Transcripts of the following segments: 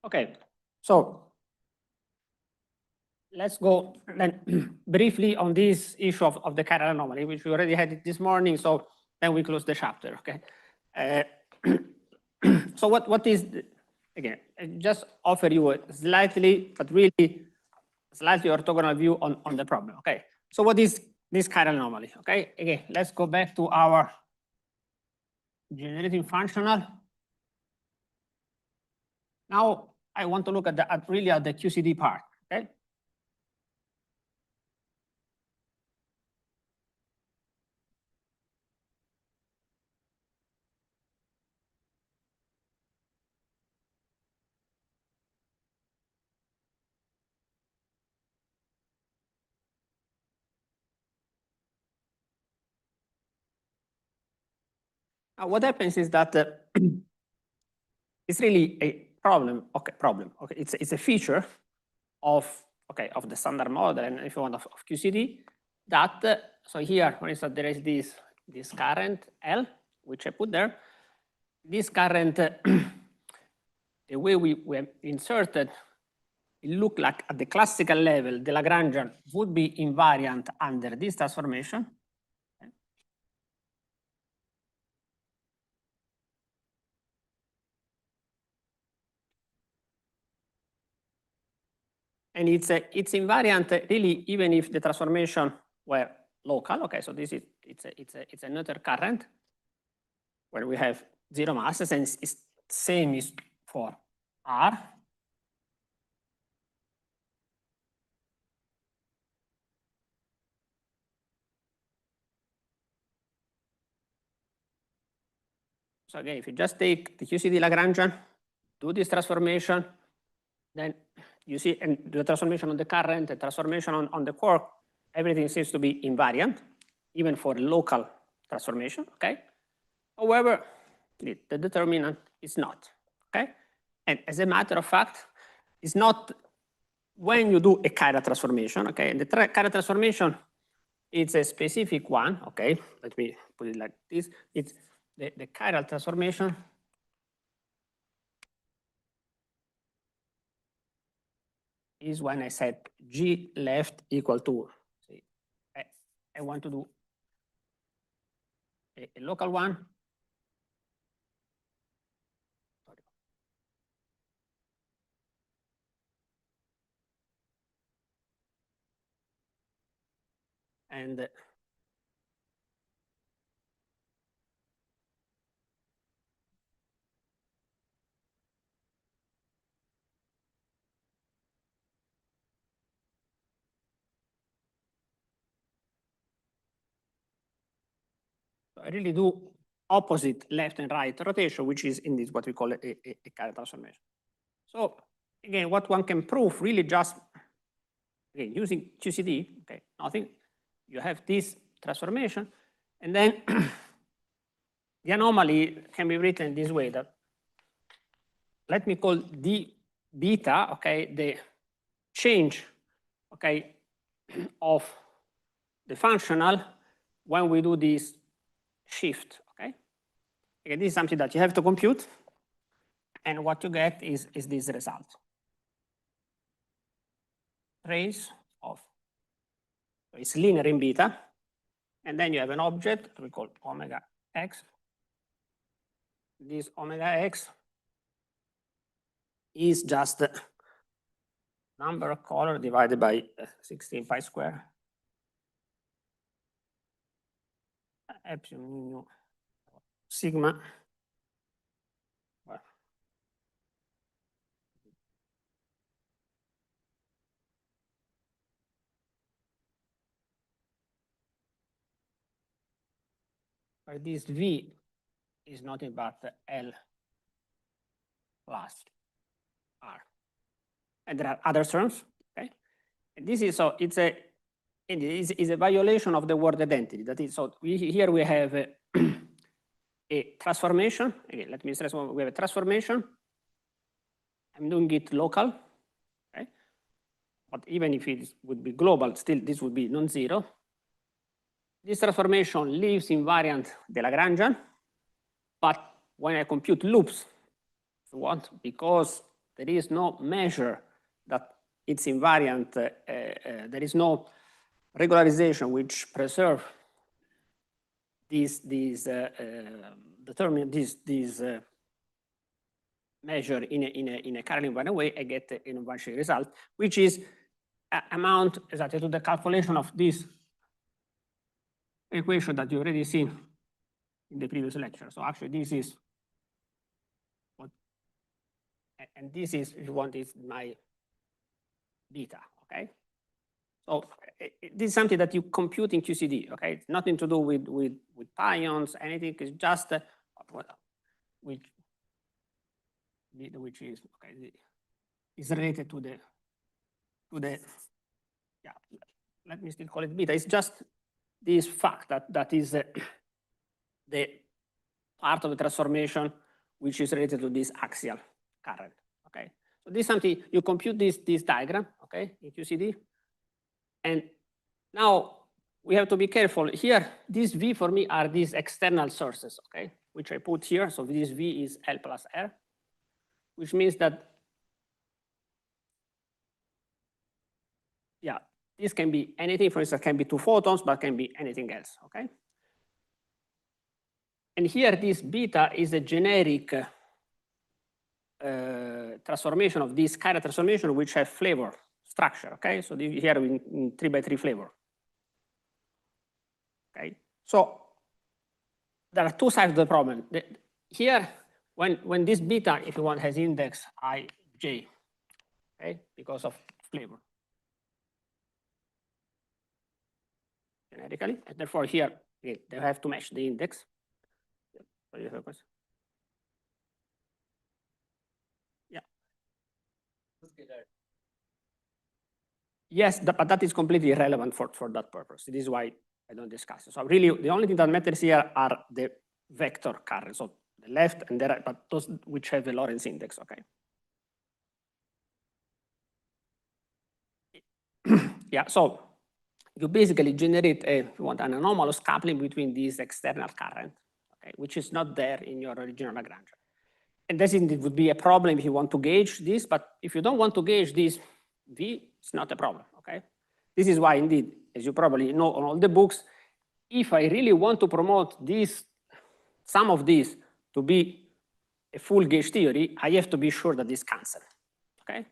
Okay, so let's go then briefly on this issue of the chiral anomaly, which we already had it this morning. So then we close the chapter. Okay. So what is again? I just offer you a slightly, but really slightly orthogonal view on the problem. Okay. So what is this chiral anomaly? Okay. Again, let's go back to our generating functional. Now I want to look at the really at the QCD part. Okay. What happens is that it's really a problem. Okay, Okay, it's a feature of the standard model, and if you want of QCD, that so here, for instance, there is this current L, which I put there. This current, the way we have inserted, it looked like at the classical level, the Lagrangian would be invariant under this transformation. And it's invariant really even if the transformation were local. Okay, so this is it's another current where we have zero masses, and it's same is for R. So again, if you just take the QCD Lagrangian, do this transformation, then you see, and the transformation on the current, the transformation on the quark, everything seems to be invariant, even for local transformation, okay? However, the determinant is not, okay? And as a matter of fact, it's not when you do a chiral transformation, okay? And the chiral transformation, it's a specific one, okay? Let me put it like this. It's the chiral transformation is when I set G left equal to, see, I want to do a local one. And I really do opposite left and right rotation, which is in this what we call a chiral transformation. So again, what one can prove really just again using QCD, okay, nothing. You have this transformation, and then the anomaly can be written this way, that let me call d beta, okay, the change, okay, of the functional when we do this shift, okay? Again, this is something that you have to compute, and what you get is this result. Trace of, so it's linear in beta, and then you have an object we call omega x. This omega x is just the number of color divided by 16 pi square. Epsilon mu sigma. Well, this V is nothing but L plus R. And there are other terms, okay? And this is, so it's a, is a violation of the word identity. That is, so here we have a transformation. Again, let me stress, we have a transformation. I'm doing it local, okay? But even if it would be global, still this would be non-zero. This transformation leaves invariant the Lagrangian, but when I compute loops, if you want, because there is no measure that it's invariant. There is no regularization which preserve these measure in a current invariant way, I get an invariant result, which is amount exactly to the calculation of this equation that you already seen in the previous lecture. So actually this is what, and this is, if you want, is my beta, okay? So this is something that you compute in QCD, okay? It's nothing to do with pions, anything. It's just which is okay. Is related to the yeah. Let me still call it beta. It's just this fact that is the part of the transformation which is related to this axial current. Okay. So this is something you compute this diagram, okay, in QCD. And now we have to be careful here. This V for me are these external sources, okay, which I put here. So this V is L plus R, which means that, yeah, this can be anything. For instance, can be 2 photons, but can be anything else, okay? And here this beta is a generic transformation of this chiral transformation, which have flavor structure, okay? So here in 3×3 flavor. Okay, so there are two sides of the problem. Here, when this beta, if you want, has index ij, okay, because of flavor. Generically, and therefore here, they have to match the index. Yeah. Yes, but that is completely irrelevant for that purpose. This is why I don't discuss it. So really, the only thing that matters here are the vector currents, so the left and the right, but those which have a Lorentz index, okay? Yeah, so you basically generate if you want, an anomalous coupling between these external current, okay, which is not there in your original Lagrangian. And this indeed would be a problem if you want to gauge this, but if you don't want to gauge this V, it's not a problem, okay? This is why indeed, as you probably know on all the books, if I really want to promote this, some of these to be a full gauge theory, I have to be sure that this cancels, okay?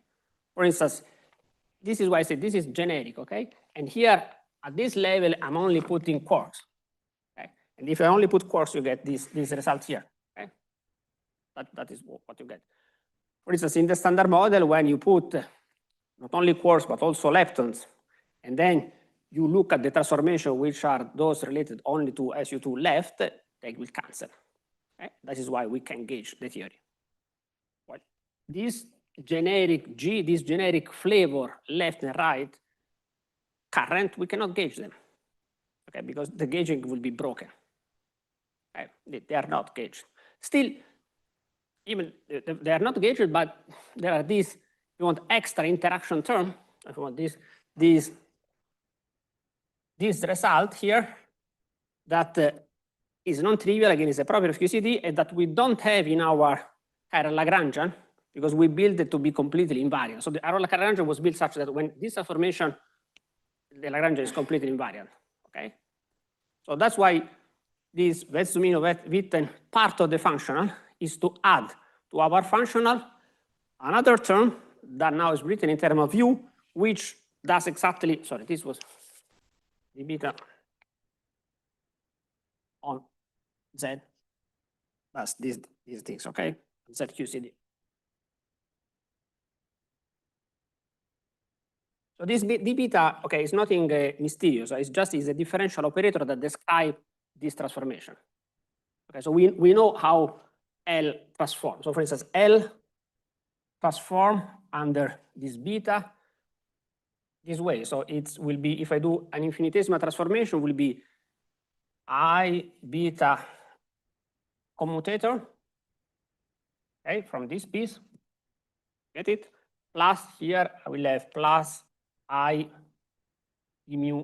For instance, this is why I say this is generic, okay? And here, at this level, I'm only putting quarks, okay? And if I only put quarks, you get this result here, okay? That is what you get. For instance, in the standard model, when you put not only quarks, but also leptons, and then you look at the transformation, which are those related only to SU2 left, they will cancel. Okay? That is why we can gauge the theory. Well, this generic G, this generic flavor left and right current, we cannot gauge them, okay? Because the gauging will be broken. Okay? They are not gauged. Still, even they are not gauged, but there are these, you want extra interaction term, if you want this result here that is non-trivial, again, is a property of QCD, and that we don't have in our chiral Lagrangian, because we built it to be completely invariant. So our Lagrangian was built such that when this transformation, the Lagrangian is completely invariant, okay? So that's why this Witten part of the functional is to add to our functional another term that now is written in terms of U, which does exactly, sorry, this was the beta on Z. That's these things, okay? ZQCD. So this d beta, okay, is nothing mysterious. It's just a differential operator that describes this transformation. Okay, so we know how L transforms. So for instance, L transform under this beta this way. So it will be, if I do an infinitesimal transformation, will be I beta commutator, okay, from this piece, get it? Plus here I will have plus I d mu,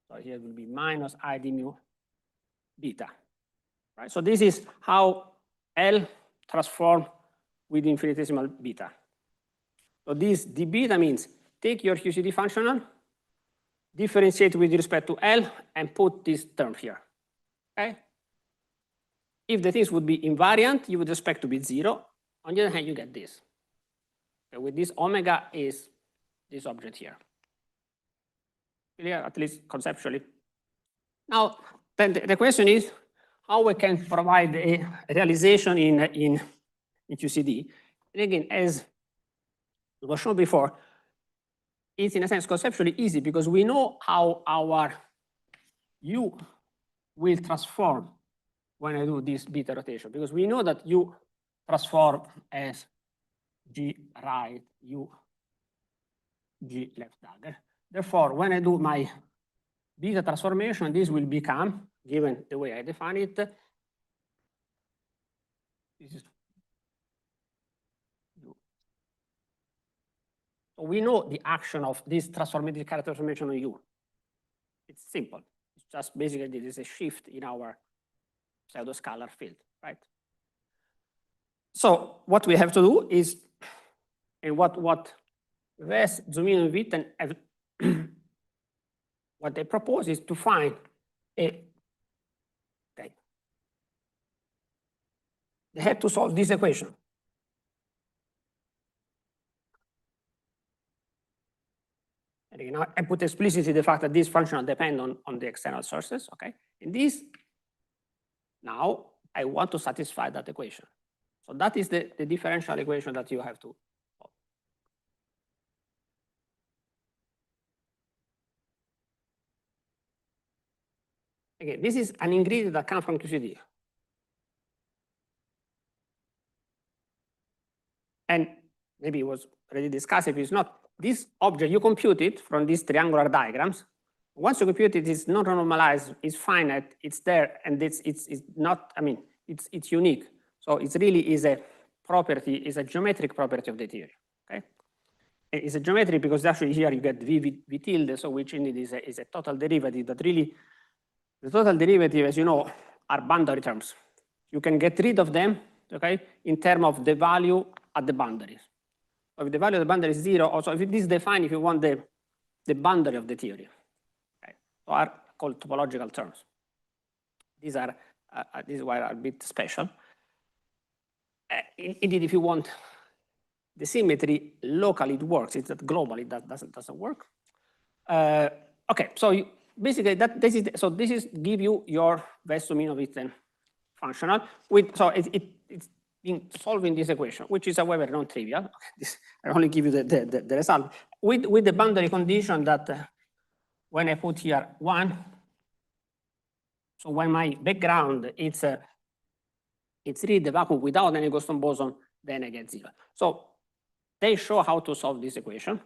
so here will be minus I d mu beta, right? So this is how L transform with infinitesimal beta. So this d beta means take your QCD functional, differentiate with respect to L, and put this term here. Okay? If the things would be invariant, you would expect to be 0. On the other hand, you get this. Okay, with this omega is this object here. Clear, at least conceptually. Now, then the question is how we can provide a realization in QCD. And again, as was shown before, it's in a sense conceptually easy because we know how our U will transform when I do this beta rotation, because we know that U transform as G right, U, G left dagger. Therefore, when I do my beta transformation, this will become, given the way I define it, this is U. So we know the action of this transformative character transformation on U. It's simple. It's just basically this is a shift in our pseudoscalar field, right? So what we have to do is, and what Wes, Zumino, and Witten have what they propose is to find a, okay, they have to solve this equation. And again, I put explicitly the fact that this function depends on the external sources, okay? And this, now I want to satisfy that equation. So that is the differential equation that you have to solve. Again, this is an ingredient that comes from QCD. And maybe it was already discussed, if it's not, this object, you compute it from these triangular diagrams. Once you compute it, it's not normalized, it's finite, it's there, and it's not, I mean, it's unique. So it really is a property, is a geometric property of the theory, okay? It's a geometry because actually here you get v tilde, so which indeed is a total derivative that really, the total derivative, as you know, are boundary terms. You can get rid of them, okay, in terms of the value at the boundaries. So if the value of the boundary is 0, also if it is defined, if you want the boundary of the theory, okay, so are called topological terms. These are a bit special. Indeed, if you want the symmetry locally, it works. It's that globally that doesn't work. Okay, so basically this is give you your Wess-Zumino-Witten functional with, so it's in solving this equation, which is however non-trivial. I only give you the result with the boundary condition that when I put here 1, so when my background it's really the vacuum without any Goston boson, then I get 0. So they show how to solve this equation,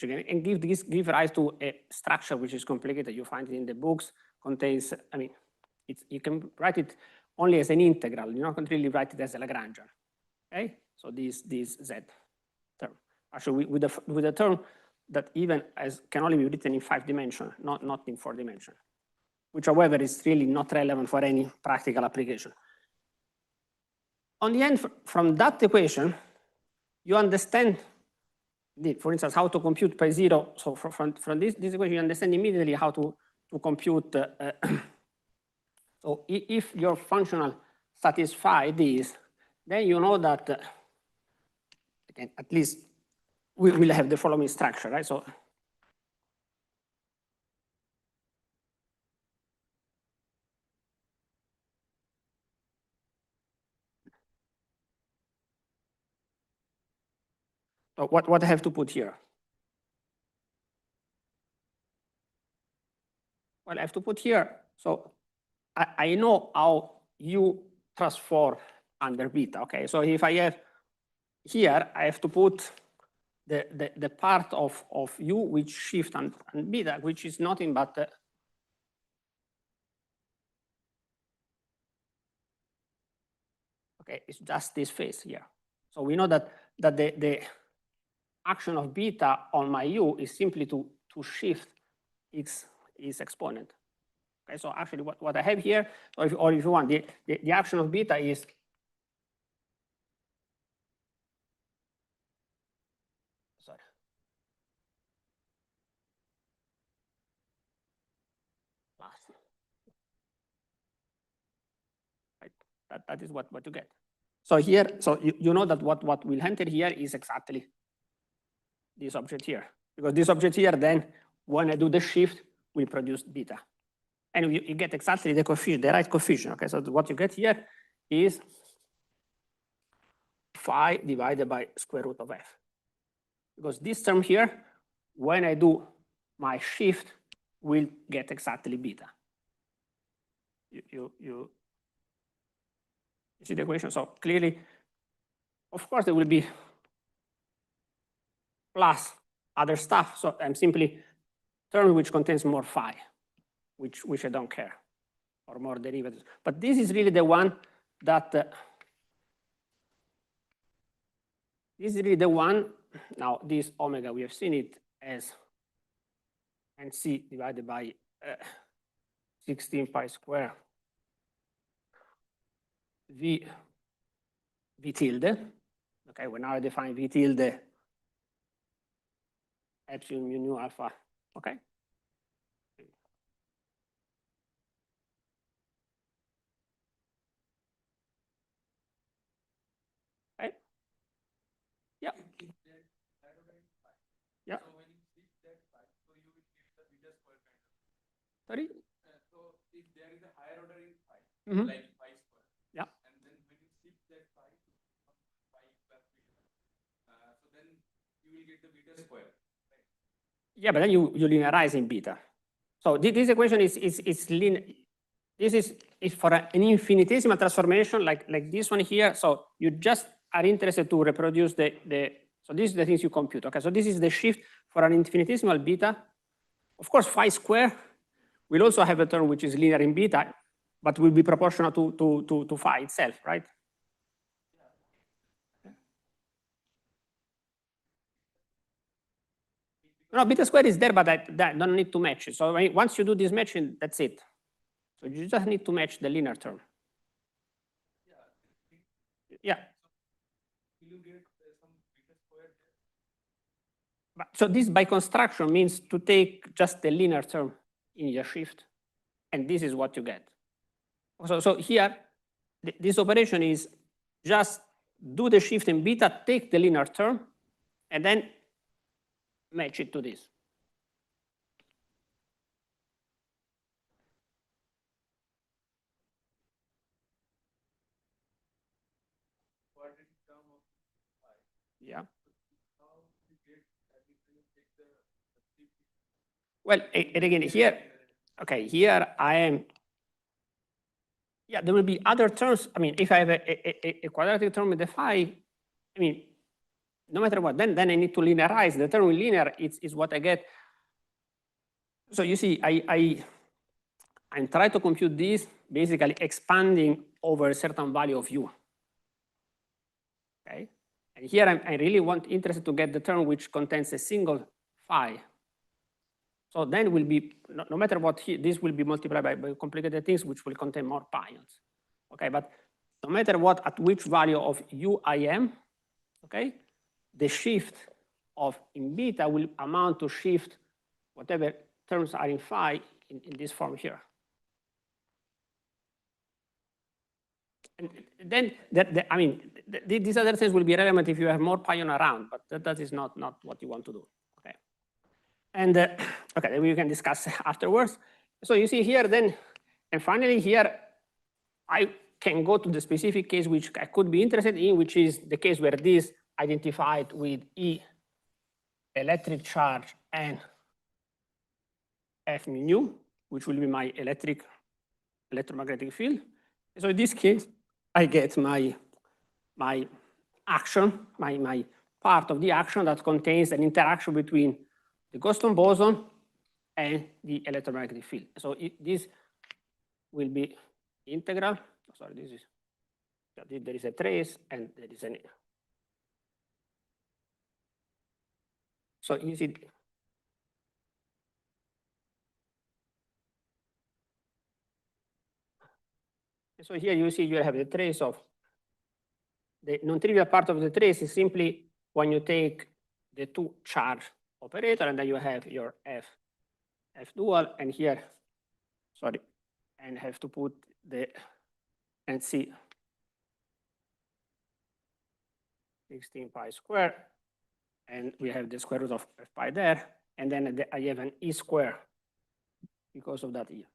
and give rise to a structure which is complicated. You find it in the books, contains, I mean, you can write it only as an integral. You can't really write it as a Lagrangian. Okay, so this Z term. Actually, with the term that even can only be written in 5 dimensions, not in 4 dimensions, which, however, is really not relevant for any practical application. On the end, from that equation, you understand, for instance, how to compute pi 0. So from this equation, you understand immediately how to compute. So if your functional satisfy this, then you know that again, at least we will have the following structure, right? So what I have to put here? Well, I have to put here. So I know how U transform under beta. Okay, so if I have here, I have to put the part of U which shift and beta, which is nothing but okay, it's just this phase here. So we know that the action of beta on my U is simply to shift its exponent. Okay, so actually what I have here, or if you want, the action of beta is That is what you get. So here, so you know that what will enter here is exactly this object here, because this object here then, when I do the shift, will produce beta. And you get exactly the coefficient, the right coefficient. Okay, so what you get here is phi divided by square root of f. Because this term here, when I do my shift, will get exactly beta. You see the equation? So clearly, of course, there will be plus other stuff. So I'm simply term which contains more phi, which I don't care, or more derivatives. But this is really the one that this is really the one. Now this omega, we have seen it as NC divided by 16 pi square V tilde. Okay, when now I define V tilde epsilon mu nu alpha. Okay. Okay. Yeah. Yeah. So when you fix that phi, so you will get the beta square kind of. Sorry? So if there is a higher order in phi, Mm-hmm. like phi square. Yeah. And then when you shift that phi to phi plus beta, so then you will get the beta square. Right? Yeah, but then you linearize in beta. So this equation is linear. This is for an infinitesimal transformation like this one here. So you just are interested to reproduce so this is the things you compute. Okay, so this is the shift for an infinitesimal beta. Of course, phi square will also have a term which is linear in beta, but will be proportional to phi itself, right? No, beta square is there, but I don't need to match it. So once you do this matching, that's it. So you just need to match the linear term. Yeah. Will you get some beta square there? But, so this by construction means to take just the linear term in your shift, and this is what you get. So here, this operation is just do the shift in beta, take the linear term, and then match it to this. Yeah. Well, and again, here, okay, here I am. Yeah, there will be other terms. I mean, if I have a quadratic term with the phi, I mean, no matter what, then I need to linearize. The term with linear is what I get. So you see, I'm trying to compute this basically expanding over a certain value of u. Okay, and here I really interested to get the term which contains a single phi. So then will be no matter what this will be multiplied by complicated things which will contain more pions. Okay, but no matter what at which value of u I am, okay, the shift of in beta will amount to shift whatever terms are in phi in this form here. And then I mean these other things will be relevant if you have more pion around, but that is not what you want to do. Okay, and okay, then we can discuss afterwards. So you see here then, and finally here, I can go to the specific case which I could be interested in, which is the case where this identified with E electric charge and F mu nu, which will be my electromagnetic field. So in this case, I get my action, my part of the action that contains an interaction between the Guston boson and the electromagnetic field. So this will be integral. Sorry, this is there is a trace and there is an. So you see. So here you see you have the trace of the non-trivial part of the trace is simply when you take the two charge operator and then you have your F dual and here, sorry, and have to put the NC 16 pi squared, and we have the square root of f pi there, and then I have an e square because of that e.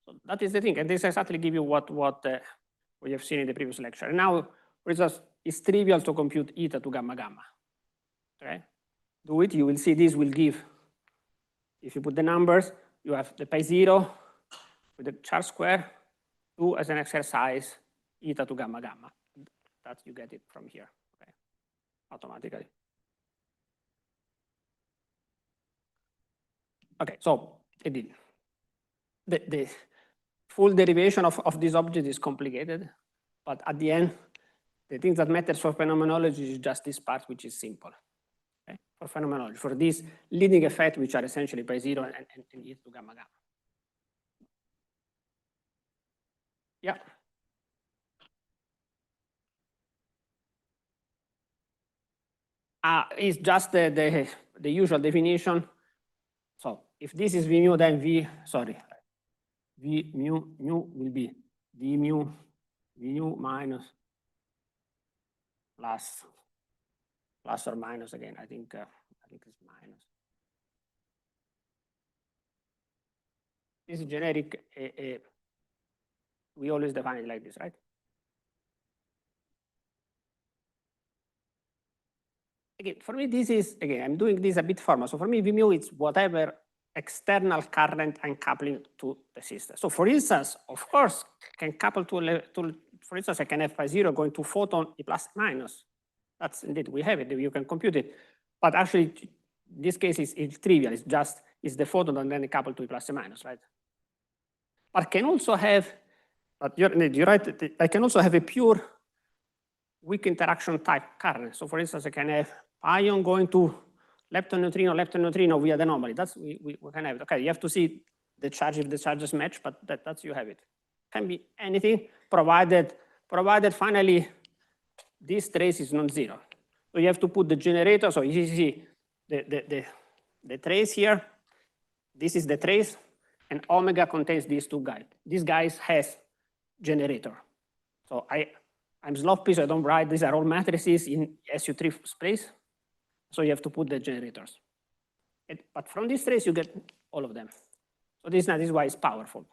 So that is the thing, and this exactly give you what we have seen in the previous lecture. And now, for instance, it's trivial to compute eta to gamma gamma. Okay, do it. You will see this will give. If you put the numbers, you have the pi 0 with the charge square, 2 as an exercise, eta to gamma gamma. That you get it from here, okay, automatically. Okay, so indeed, the full derivation of this object is complicated, but at the end, the thing that matters for phenomenology is just this part, which is simple. Okay? For phenomenology, for these leading effects, which are essentially pi 0 and e to gamma gamma. Yeah. It's just the usual definition. So if this is V mu, then V mu will be D mu V mu minus plus or minus again. I think it's minus. This is generic. We always define it like this, right? Again, for me, this is, again, I'm doing this a bit formal. So for me, V mu is whatever external current I'm coupling to the system. So for instance, of course, can couple to for instance, I can have pi 0 going to photon e plus minus. That's indeed, we have it, you can compute it. But actually, this case is trivial. It's just, it's the photon and then coupled to e plus and minus, right? But can also have, but you're right, I can also have a pure weak interaction type current. So for instance, I can have ion going to lepton neutrino via the anomaly. That's, we can have it. Okay, you have to see the charge if the charges match, but that's you have it. Can be anything provided finally this trace is non-zero. So you have to put the generator. So you see the trace here. This is the trace, and omega contains these two guys. These guys has generator. So I'm sloppy, so I don't write. These are all matrices in SU3 space. So you have to put the generators. But from this trace, you get all of them. So this is why it's powerful.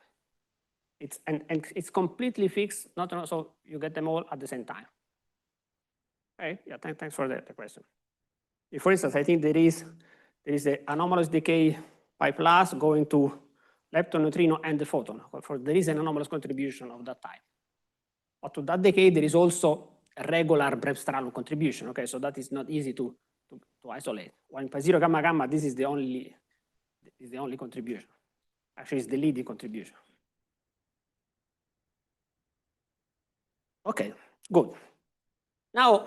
It's and it's completely fixed. So you get them all at the same time. Okay. Yeah. Thanks for the question. If, for instance, I think there is the anomalous decay pi plus going to lepton neutrino and the photon. There is an anomalous contribution of that type. But to that decay, there is also a regular Bremsstrahlung contribution. Okay, so that is not easy to isolate. When pi 0 gamma gamma, this is the only contribution. Actually, it's the leading contribution. Okay, good. Now,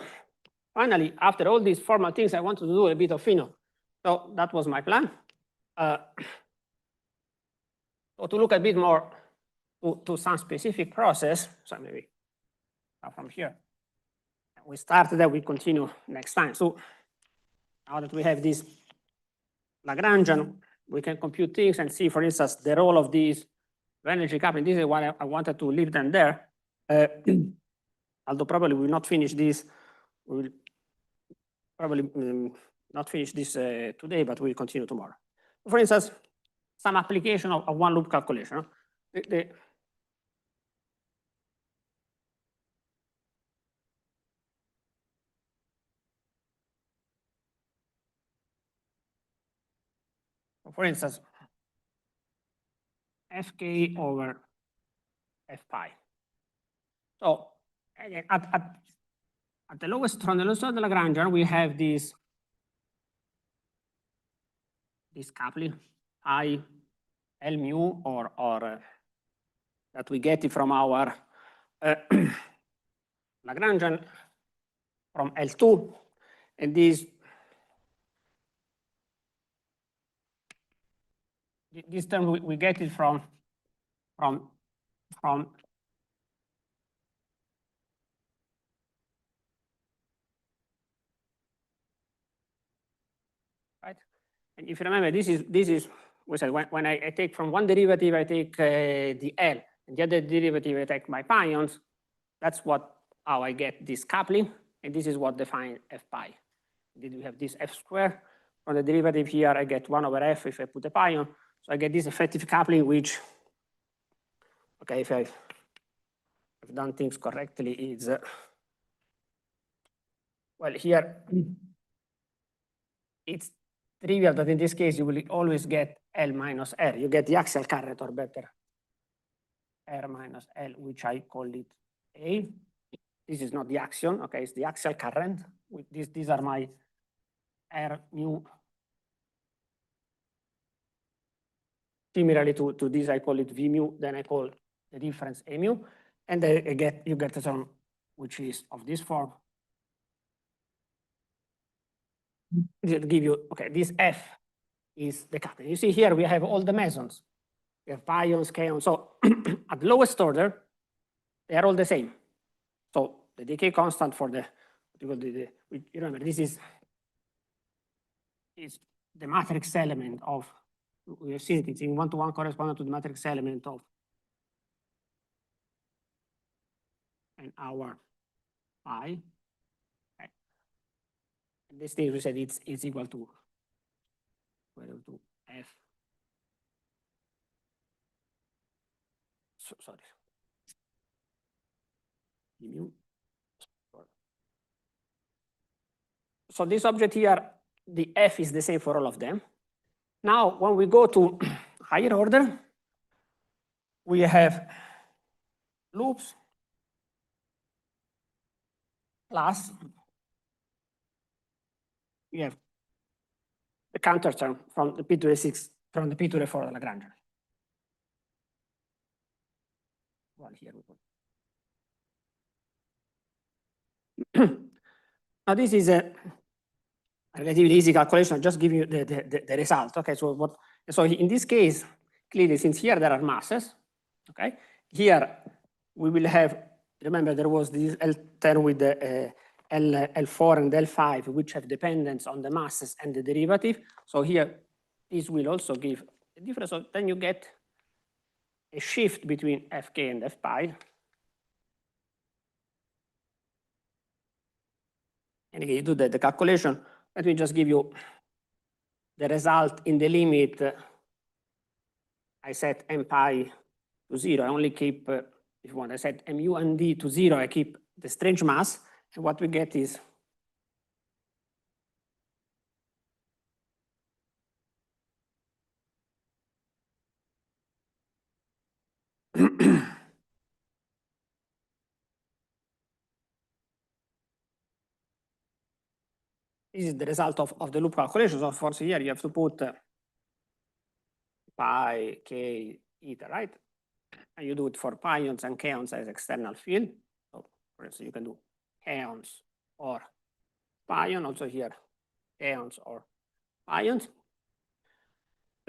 finally, after all these formal things, I wanted to do a bit of pheno. So that was my plan. So to look a bit more to some specific process, so maybe from here. We started that, we continue next time. So now that we have this Lagrangian, we can compute things and see, for instance, the role of these energy coupling. This is why I wanted to leave them there. Although probably we will not finish this, we will probably not finish this today, but we'll continue tomorrow. For instance, some application of one loop calculation. For instance, Fk over F pi. So again, at the lowest, from the lowest of the Lagrangian, we have this coupling I L mu or that we get it from our Lagrangian from L2, and this term we get it from right. And if you remember, this is we said when I take from one derivative, I take the L, and the other derivative I take my pions. That's how I get this coupling. and this is what defines f pi. Then we have this f squared. From the derivative here, I get 1 over f if I put a pi on. So I get this effective coupling, which, okay, if I've done things correctly, is, well, here, it's trivial that in this case, you will always get L minus R. You get the axial current, or better, R minus L, which I call it A. This is not the axion, okay, it's the axial current. These are my R mu. Similarly to this, I call it V mu, then I call the difference A mu, and then you get a term which is of this form. It'll give you, okay, this F is the coupling. You see here we have all the mesons. We have pions, kaons. So at the lowest order, they are all the same. So the decay constant for the you remember, this is the matrix element of, we have seen it, it's in one-to-one corresponding to the matrix element of an hour pi. Okay. And this thing we said it's equal to F. Sorry. Mu. So this object here, the F is the same for all of them. Now, when we go to higher order, we have loops plus we have the counter term from the P to the 6, from the P to the 4 of Lagrangian. Well, here we go. Now, this is a relatively easy calculation. I'll just give you the result. Okay, so in this case, clearly, since here there are masses, okay, here we will have, remember there was this L term with the L4 and L5, which have dependence on the masses and the derivative. So here, this will also give a difference. So then you get a shift between Fk and F pi. And again, you do the calculation. Let me just give you the result in the limit. I set m pi to 0. I only keep, if you want, I set mu and d to 0. I keep the strange mass. And what we get is this is the result of the loop calculation. So of course here you have to put pi, k, eta, right? And you do it for pions and kaons as external field. So for instance, you can do kaons or pion, also here kaons or pions.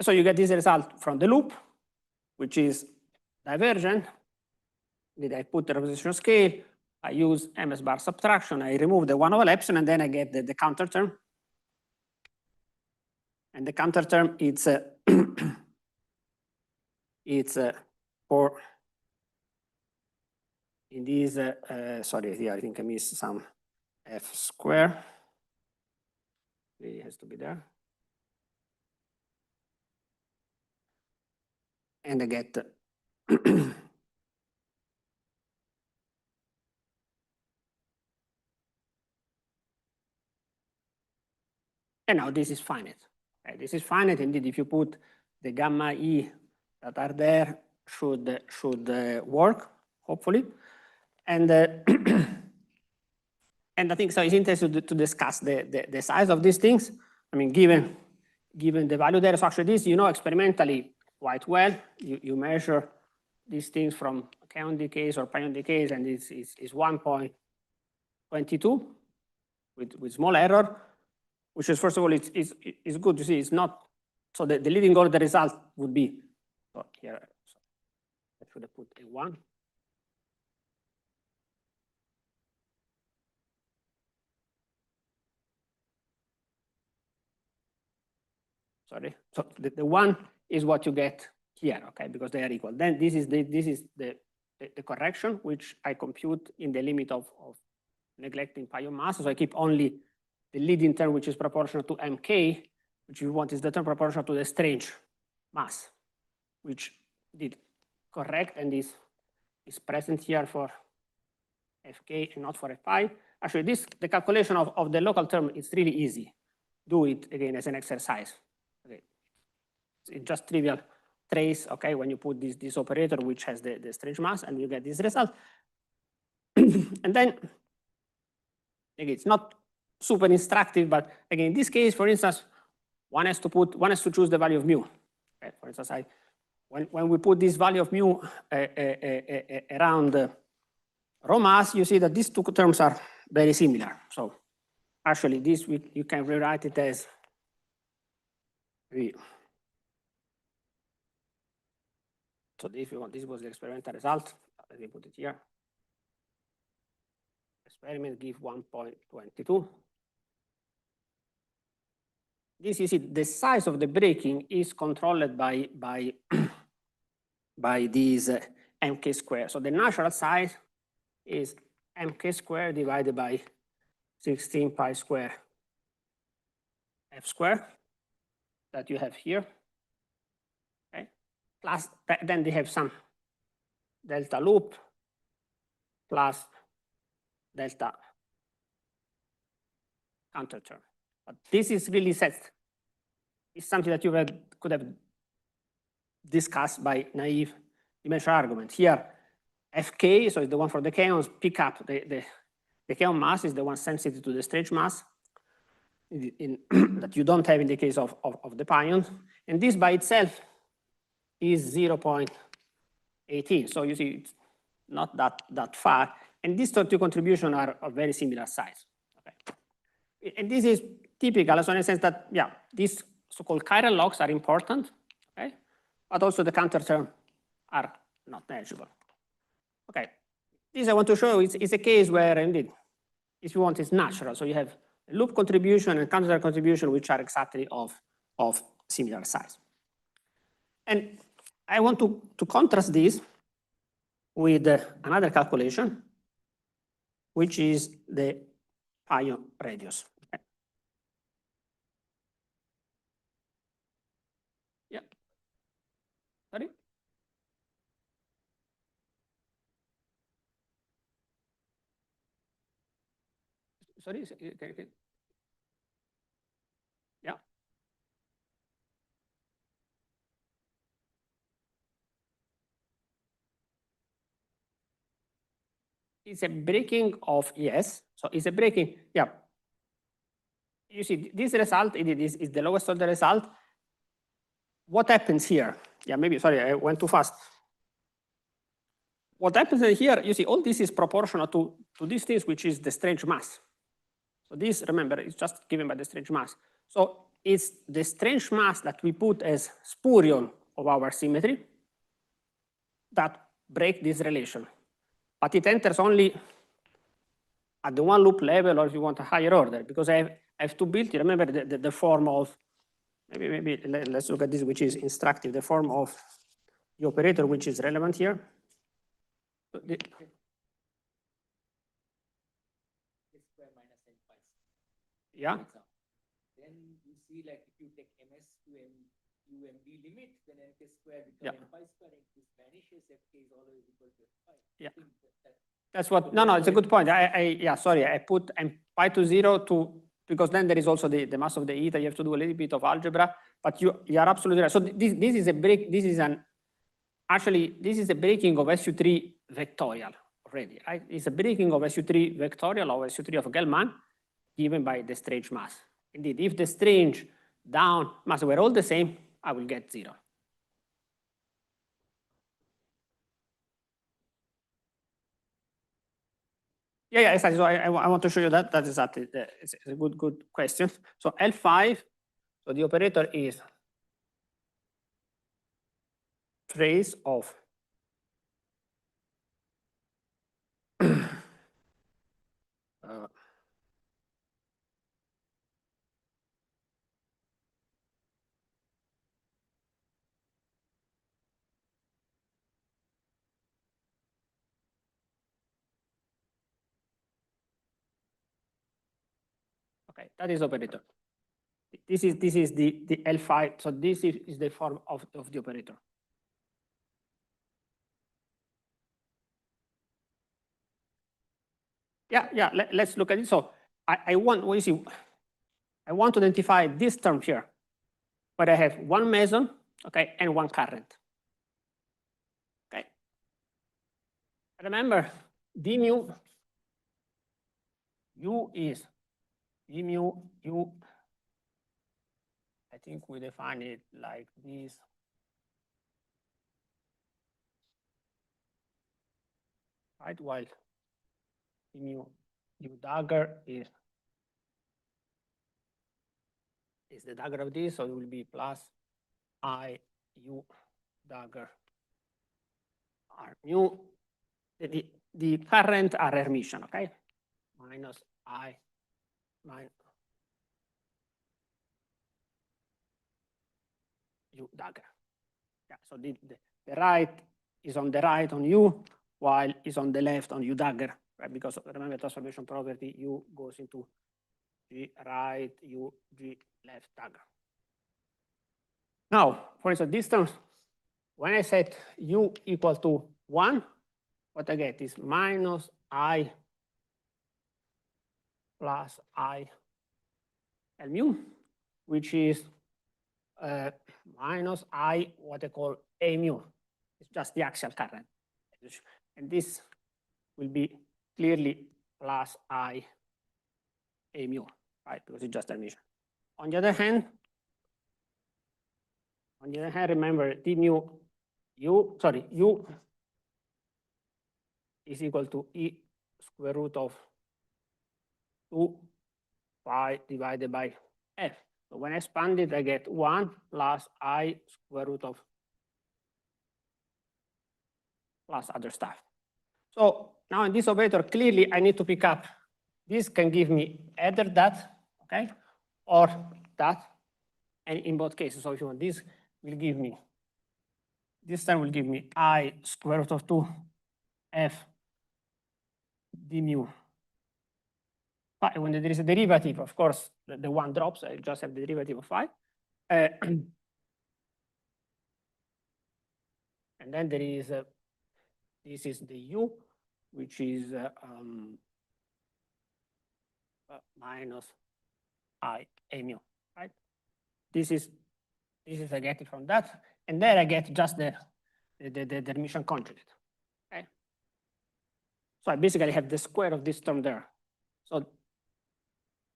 So you get this result from the loop, which is divergent. Did I put the representation scale? I use ms bar subtraction. I remove the 1 over epsilon, and then I get the counter term. And the counter term, it's for in this. Sorry, here I think I missed some f square. It has to be there. And I get and now this is finite. Okay, this is finite. Indeed, if you put the gamma E that are there, should work, hopefully. And and I think so it's interesting to discuss the size of these things. I mean, given the value there, so actually this, you know, experimentally quite well. You measure these things from kaon decays or pion decays, and it's 1.22 with small error, which is, first of all, it's good to see. It's not, so the leading order result would be, so here, so I should have put a 1. Sorry, so the 1 is what you get here, okay, because they are equal. Then this is the correction, which I compute in the limit of neglecting pion mass. So I keep only the leading term, which is proportional to mk, which you want is the term proportional to the strange mass, which did correct and is present here for fk and not for fpi. Actually, the calculation of the local term is really easy. Do it again as an exercise. Okay. It's just trivial trace, okay, when you put this operator which has the strange mass and you get this result. And then again, it's not super instructive, but again, in this case, for instance, one has to choose the value of mu. Okay? For instance, when we put this value of mu around rho mass, you see that these two terms are very similar. So actually, this you can rewrite it as v. So if you want, this was the experimental result. Let me put it here. Experiment give 1.22. This, you see, the size of the breaking is controlled by this mk square. So the natural size is mk square divided by 16 pi square f square that you have here. Okay. Plus, then they have some delta loop plus delta counter term. But this is really set. It's something that you could have discussed by naive dimensional argument. Here, fk, so it's the one for the kaons, pick up the kaon mass is the one sensitive to the strange mass that you don't have in the case of the pions. And this by itself is 0.18. So you see, it's not that far. And these two contributions are of very similar size. Okay. And this is typical, so in a sense that, yeah, these so-called chiral logs are important, okay? But also the counter term are not negligible. Okay, this I want to show is a case where indeed, if you want, it's natural. So you have a loop contribution and counter contribution, which are exactly of similar size. And I want to contrast this with another calculation, which is the pion radius. Okay. Yeah. Sorry? Sorry? Okay. Yeah. It's a breaking of, yes. So it's a breaking, yeah. You see, this result is the lowest order result. What happens here? Yeah, maybe, sorry, I went too fast. What happens here, you see, all this is proportional to these things, which is the strange mass. So this, remember, is just given by the strange mass. So it's the strange mass that we put as spurion of our symmetry that break this relation. But it enters only at the one loop level, or if you want a higher order, because I have to build, remember the form of, maybe let's look at this, which is instructive, the form of the operator, which is relevant here. Yeah. Then you see, like, if you take ms to umb limit, then nk square becomes pi square, and this vanishes, fk is always equal to pi. Yeah. That's what, no, it's a good point. Yeah, sorry, I put pi to 0 because then there is also the mass of the eta. You have to do a little bit of algebra, but you are absolutely right. So this is a break, this is a breaking of SU3 vectorial already, right? It's a breaking of SU3 vectorial or SU3 of Gell-Mann given by the strange mass. Indeed, if the strange down mass were all the same, I will get 0. Yeah, exactly. So I want to show you that. That is exactly, it's a good question. So L5, so the operator is trace of Okay, that is operator. This is the L5, so this is the form of the operator. Yeah, let's look at it. So I want, what you see, I want to identify this term here, where I have one meson, okay, and one current. Okay. Remember, d mu u is d mu u. I think we define it like this. Right, while d mu u dagger is the dagger of this, so it will be plus I u dagger r mu. The current are Hermitian, okay? Minus I minus u dagger. Yeah, so the right is on the right on u, while is on the left on u dagger, right? Because remember transformation property, u goes into g right, u g left dagger. Now, for instance, this term, when I set u equal to 1, what I get is minus I plus I L mu, which is minus I, what I call A mu. It's just the axial current. And this will be clearly plus I A mu, right? Because it's just Hermitian. On the other hand, remember d mu u, sorry, u is equal to e square root of 2 pi divided by f. So when I expand it, I get 1 plus I square root of plus other stuff. So now in this operator, clearly I need to pick up, this can give me either that, okay, or that, and in both cases, so if you want, this will give me, this time will give me I square root of 2 f d mu. But when there is a derivative, of course, the one drops, I just have the derivative of phi. And then there is, this is the u, which is minus I A mu, right? This is I get it from that, and then I get just the Hermitian conjugate, okay? So I basically have the square of this term there. So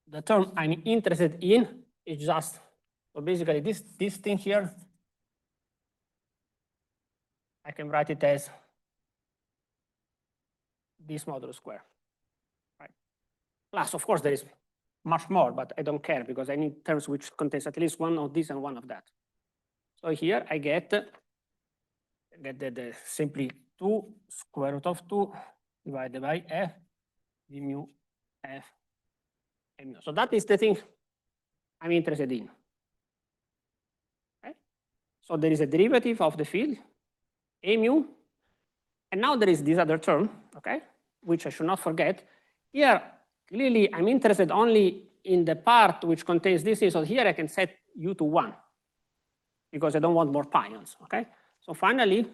the term I'm interested in is just, so basically this thing here, I can write it as this modulus square, right? Plus, of course, there is much more, but I don't care because I need terms which contains at least one of this and one of that. So here I get the simply 2 square root of 2 divided by f d mu f m mu. So that is the thing I'm interested in. Okay? So there is a derivative of the field, A mu, and now there is this other term, okay, which I should not forget. Here, clearly, I'm interested only in the part which contains this, so here I can set u to 1, because I don't want more pions, okay? So finally,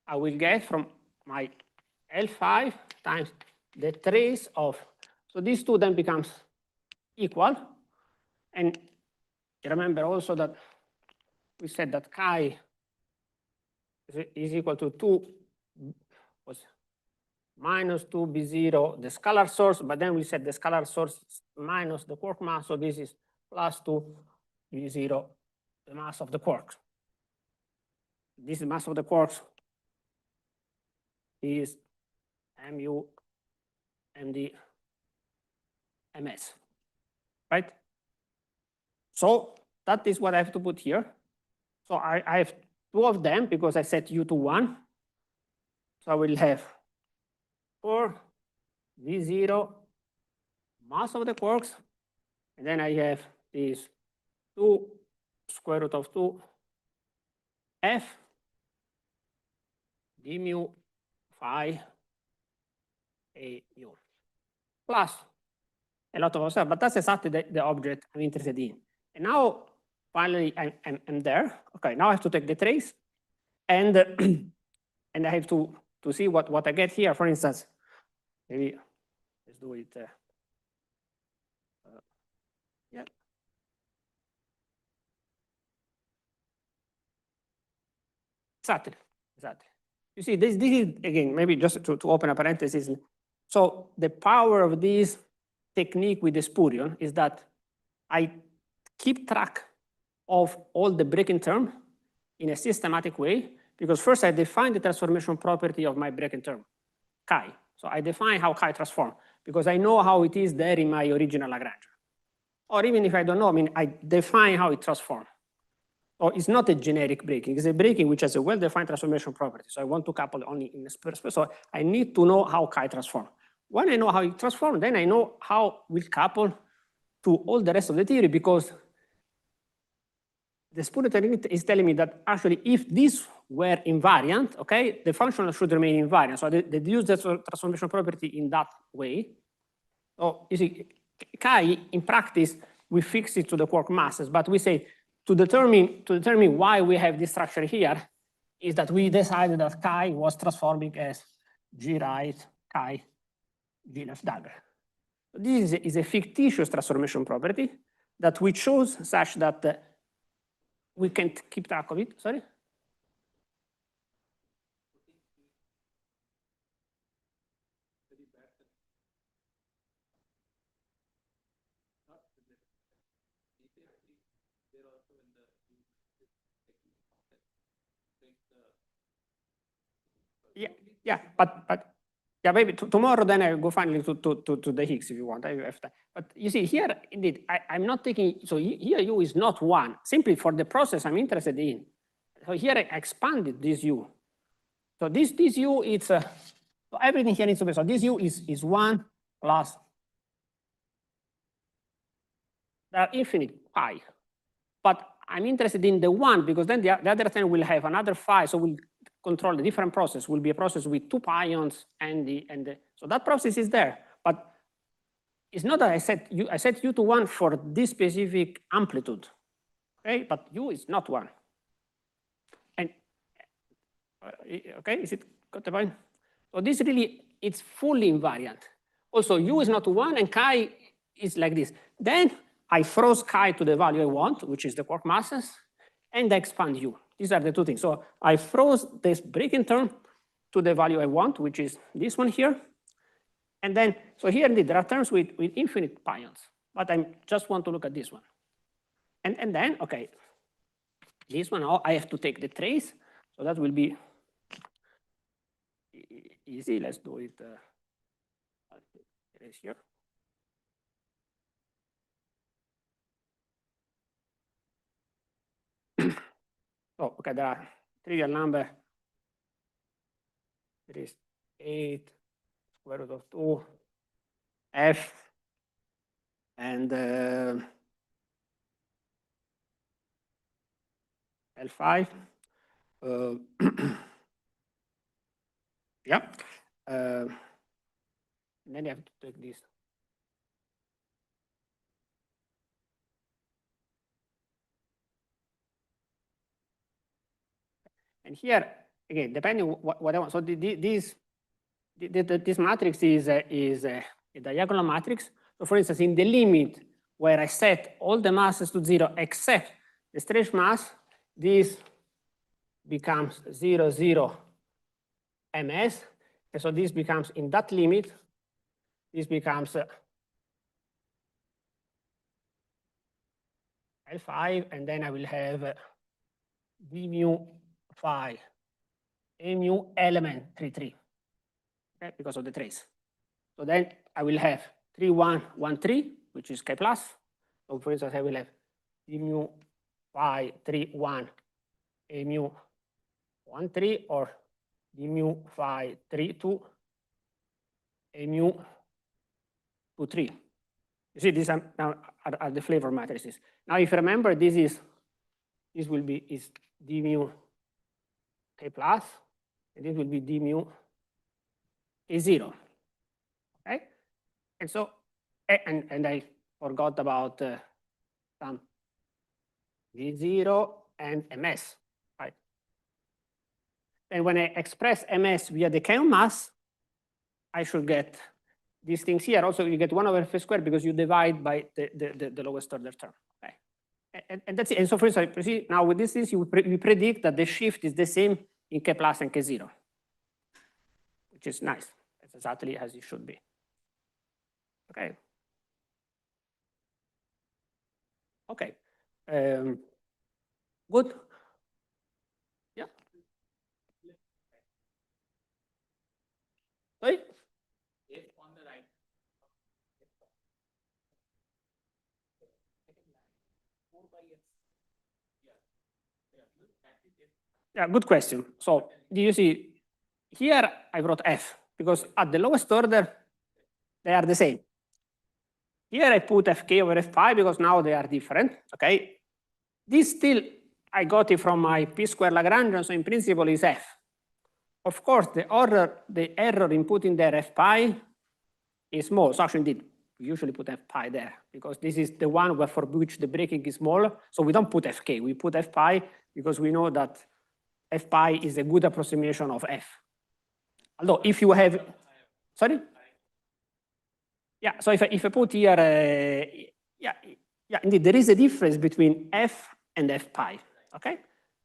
I will get from my L5 times the trace of, so these two then becomes equal. And remember also that we said that chi is equal to 2 was minus 2b0, the scalar source, but then we said the scalar source minus the quark mass, so this is plus 2b0, the mass of the quarks. This mass of the quarks is mu md ms, right? So that is what I have to put here. So I have two of them because I set u to 1. So I will have 4 v0 mass of the quarks, and then I have this 2 square root of 2 f d mu phi a mu plus a lot of stuff, but that's exactly the object I'm interested in. And now, finally, I'm there. Okay, now I have to take the trace, and and I have to see what I get here. For instance, maybe let's do it. Yeah. Exactly. You see, this is, again, maybe just to open a parenthesis. So the power of this technique with the spurion is that I keep track of all the breaking term in a systematic way, because first I define the transformation property of my breaking term, chi. So I define how chi transform, because I know how it is there in my original Lagrangian. Or even if I don't know, I mean, I define how it transforms. Or it's not a generic breaking, it's a breaking which has a well-defined transformation property. So I want to couple only in a space. So I need to know how chi transform. When I know how it transforms, then I know how we couple to all the rest of the theory, because the spurion technique is telling me that actually if this were invariant, okay, the function should remain invariant. So I deduce the transformation property in that way. So you see, chi, in practice, we fix it to the quark masses, but we say to determine why we have this structure here is that we decided that chi was transforming as G right, chi, G left dagger. This is a fictitious transformation property that we chose such that we can keep track of it. Sorry? Yeah, but yeah, maybe tomorrow then I'll go finally to the Higgs if you want. I have time. But you see here, indeed, I'm not taking, so here U is not one, simply for the process I'm interested in. So here I expanded this U. So this U, it's, so everything here needs to be, so this U is 1 plus, there are infinite pi. But I'm interested in the 1 because then the other thing will have another phi, so we'll control a different process, will be a process with 2 pions and the so that process is there. But it's not that I set U to 1 for this specific amplitude. Okay, but U is not 1. And okay, is it got the point? So this really, it's fully invariant. Also, U is not 1 and chi is like this. Then I froze chi to the value I want, which is the quark masses, and I expand U. These are the two things. So I froze this breaking term to the value I want, which is this one here. And then, so here indeed, there are terms with infinite pions, but I just want to look at this one. And then, okay, this one, I have to take the trace. So that will be easy. Let's do it. Trace here. Oh, okay, there are trivial number. There is 8 square root of 2 f and L5. Yeah. And then you have to take this. And here, again, depending what I want. So this matrix is a diagonal matrix. So for instance, in the limit where I set all the masses to 0 except the stretch mass, this becomes 0, 0 ms. And so this becomes, in that limit, this becomes L5, and then I will have d mu phi a mu element 3, 3, okay, because of the trace. So then I will have 3, 1, 1, 3, which is k plus. So for instance, I will have d mu phi 3, 1, a mu 1, 3, or d mu phi 3, 2, a mu 2, 3. You see, these are the flavor matrices. Now, if you remember, this will be d mu k plus, and this will be d mu k0. Okay, and so And I forgot about some V0 and MS, right? And when I express MS via the K mass, I should get these things here. Also, you get 1 over f squared because you divide by the lowest order term. Okay? And that's it. And so, for instance, you see, now with this, you predict that the shift is the same in K plus and K0, which is nice. It's exactly as it should be. Okay. Okay. Good. Yeah. Sorry? If on the right. Yeah, good question. So do you see here I wrote F because at the lowest order they are the same. Here I put Fk over F5 because now they are different. Okay. This still I got it from my p square Lagrangian, so in principle is F. Of course, the error in putting there F pi is small. So actually, indeed, we usually put F pi there because this is the one where for which the breaking is small. So we don't put Fk, we put F pi because we know that F pi is a good approximation of F. Although if you have, sorry? Yeah, so if I put here, yeah, indeed, there is a difference between F and F pi, okay?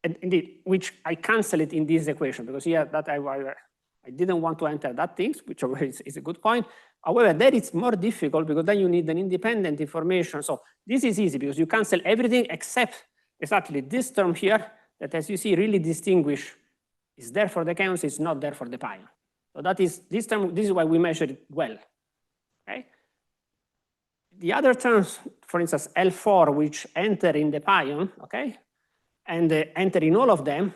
And indeed, which I cancel it in this equation because here that I didn't want to enter that things, which is a good point. However, there it's more difficult because then you need an independent information. So this is easy because you cancel everything except exactly this term here that, as you see, really distinguish is there for the chaos, it's not there for the pion. So that is this term. This is why we measure it well. Okay. The other terms, for instance, L4, which enter in the pion, okay, and enter in all of them,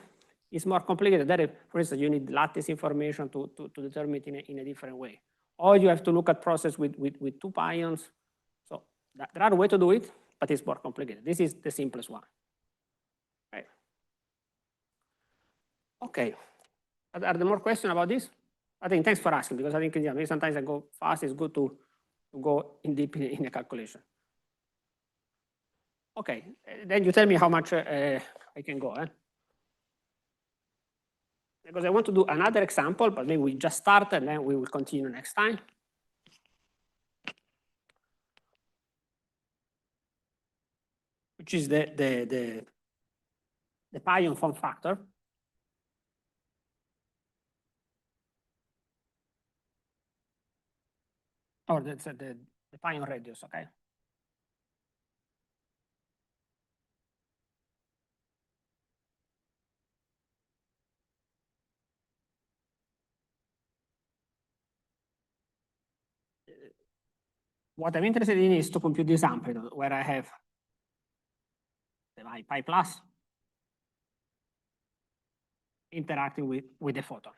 is more complicated. There, for instance, you need lattice information to determine it in a different way. Or you have to look at process with 2 pions. So there are ways to do it, but it's more complicated. This is the simplest one. Okay. Okay. Are there more questions about this? I think thanks for asking because I think maybe sometimes I go fast. It's good to go in deep in a calculation. Okay, then you tell me how much I can go. Because I want to do another example, but maybe we just start and then we will continue next time. Which is the pion form factor. Or the pion radius, okay? What I'm interested in is to compute this amplitude where I have the pi plus interacting with the photon.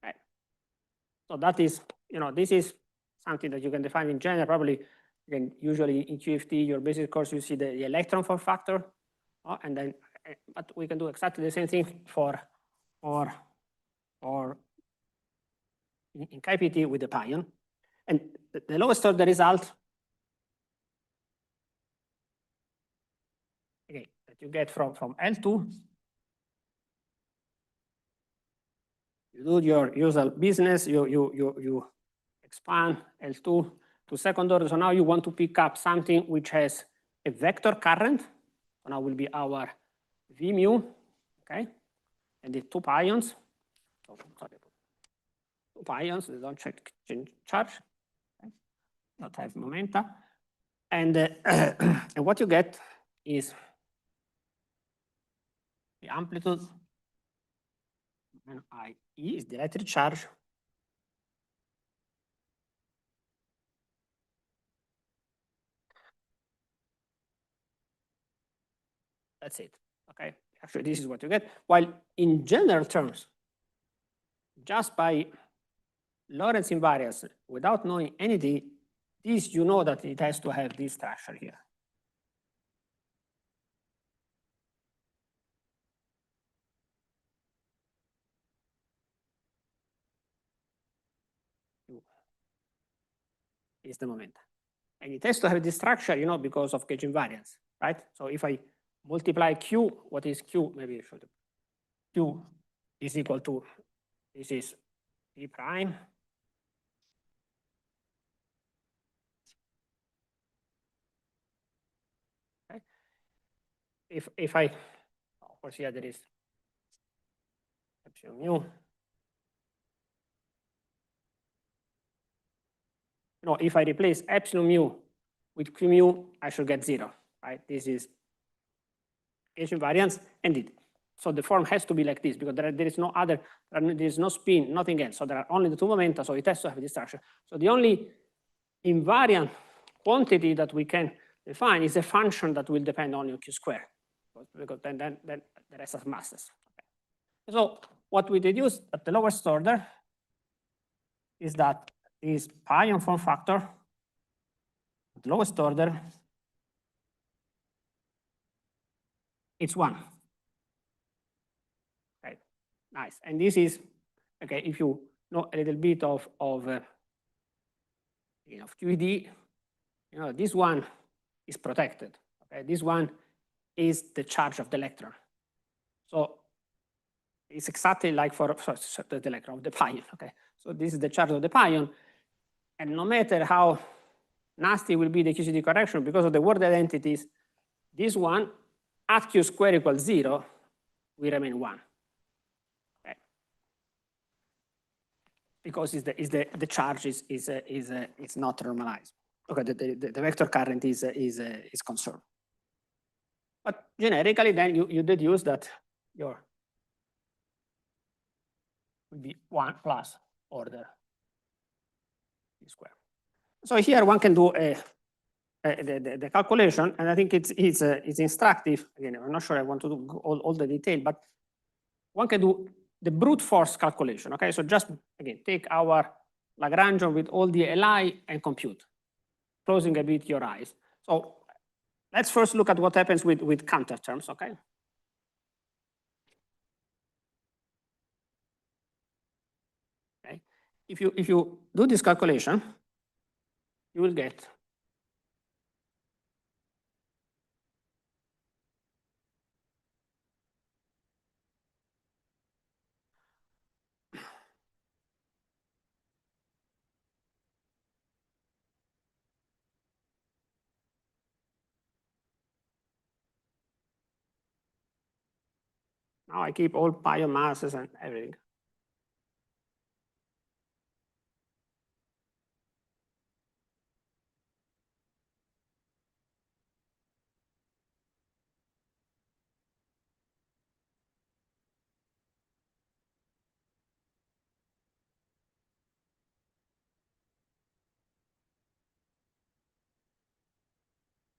Okay. So that is, this is something that you can define in general. Probably, again, usually in QFT, your basic course, you see the electron form factor, and then, but we can do exactly the same thing for in KPT with the pion. And the lowest order result, okay, that you get from L2, you do your usual business, you expand L2 to second order. So now you want to pick up something which has a vector current. So now will be our V mu, okay? And the 2 pions. Oh, sorry. 2 pions, they don't change charge. Okay? Not have momenta. And, and what you get is the amplitude, and IE is the electric charge. That's it, okay? Actually, this is what you get. While in general terms, just by Lorentz invariance, without knowing anything, this you know that it has to have this structure here. is the momentum. And it has to have this structure, you know, because of gauge invariance, right? So if I multiply Q, what is Q? Maybe I should. Q is equal to, this is P prime. Okay. If I, of course, here there is epsilon mu. No, if I replace epsilon mu with Q mu, I should get 0, right? This is gauge invariance, and so the form has to be like this because there is no other, there is no spin, nothing else. So there are only the two momenta, so it has to have this structure. So the only invariant quantity that we can define is a function that will depend only on Q square, because then the rest are masses. Okay. So what we deduce at the lowest order is that this pion form factor at the lowest order, it's 1. Okay, nice. And this is, okay, if you know a little bit of QED, you know, this one is protected. Okay, this one is the charge of the electron. So it's exactly like for the electron of the pion. Okay, so this is the charge of the pion, and no matter how nasty will be the QCD correction, because of the word identities, this one at Q square equals 0 will remain 1. Okay. Because the charge is not normalized. Okay, the vector current is conserved. But generically, then you deduce that your will be 1 plus order Q square. So here one can do the calculation, and I think it's instructive. Again, I'm not sure I want to do all the detail, but one can do the brute force calculation. Okay, so just again take our Lagrangian with all the Li and compute, closing a bit your eyes. So let's first look at what happens with counter terms. Okay. Okay. If you do this calculation, you will get now I keep all pion masses and everything.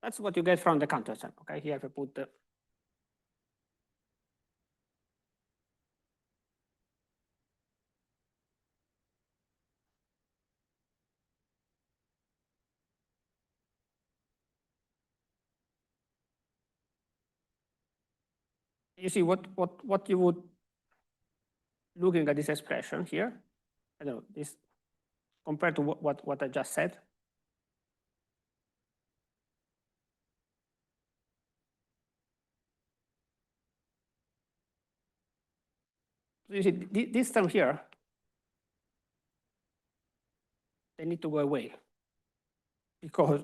That's what you get from the counter term. Okay, here I put the you see what you would, looking at this expression here, I don't know, this compared to what I just said. So you see this term here, they need to go away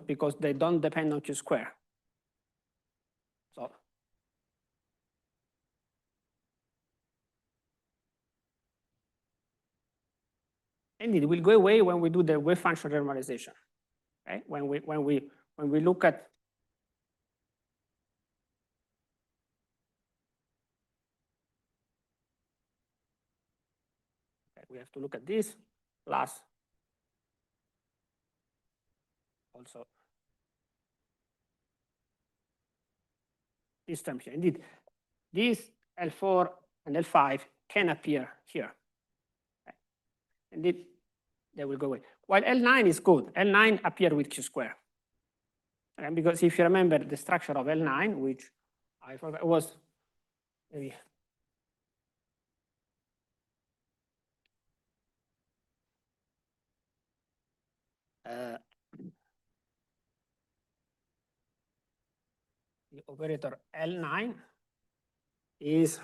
because they don't depend on Q square. So and it will go away when we do the wave function normalization. Okay, when we look at we have to look at this plus also this term here. Indeed, these L4 and L5 can appear here. Okay. Indeed, they will go away. While L9 is good, L9 appear with Q square. Okay, because if you remember the structure of L9, which I forgot was maybe the operator L9 is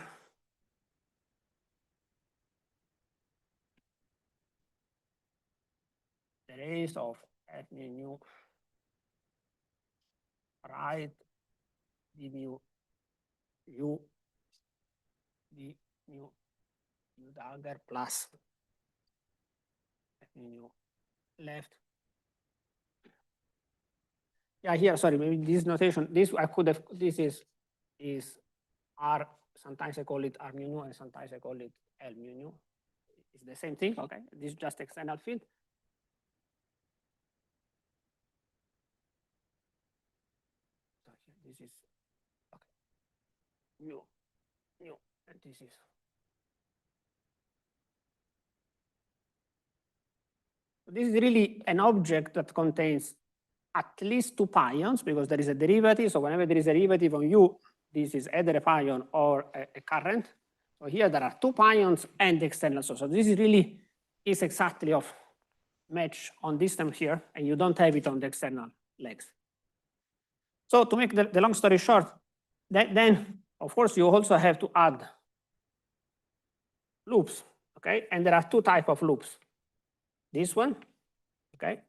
the race of F mu right d mu u d mu u dagger plus F mu left. Yeah, here, sorry, maybe this notation, this I could have, this is R, sometimes I call it R mu nu, and sometimes I call it L mu nu. It's the same thing, okay? This is just external field. So this is, okay, mu, and this is. This is really an object that contains at least two pions because there is a derivative. So whenever there is a derivative on U, this is either a pion or a current. So here there are two pions and the external source. So this is really is exactly of match on this term here, and you don't have it on the external legs. So to make the long story short, then of course you also have to add loops, okay? And there are two types of loops. This one, okay?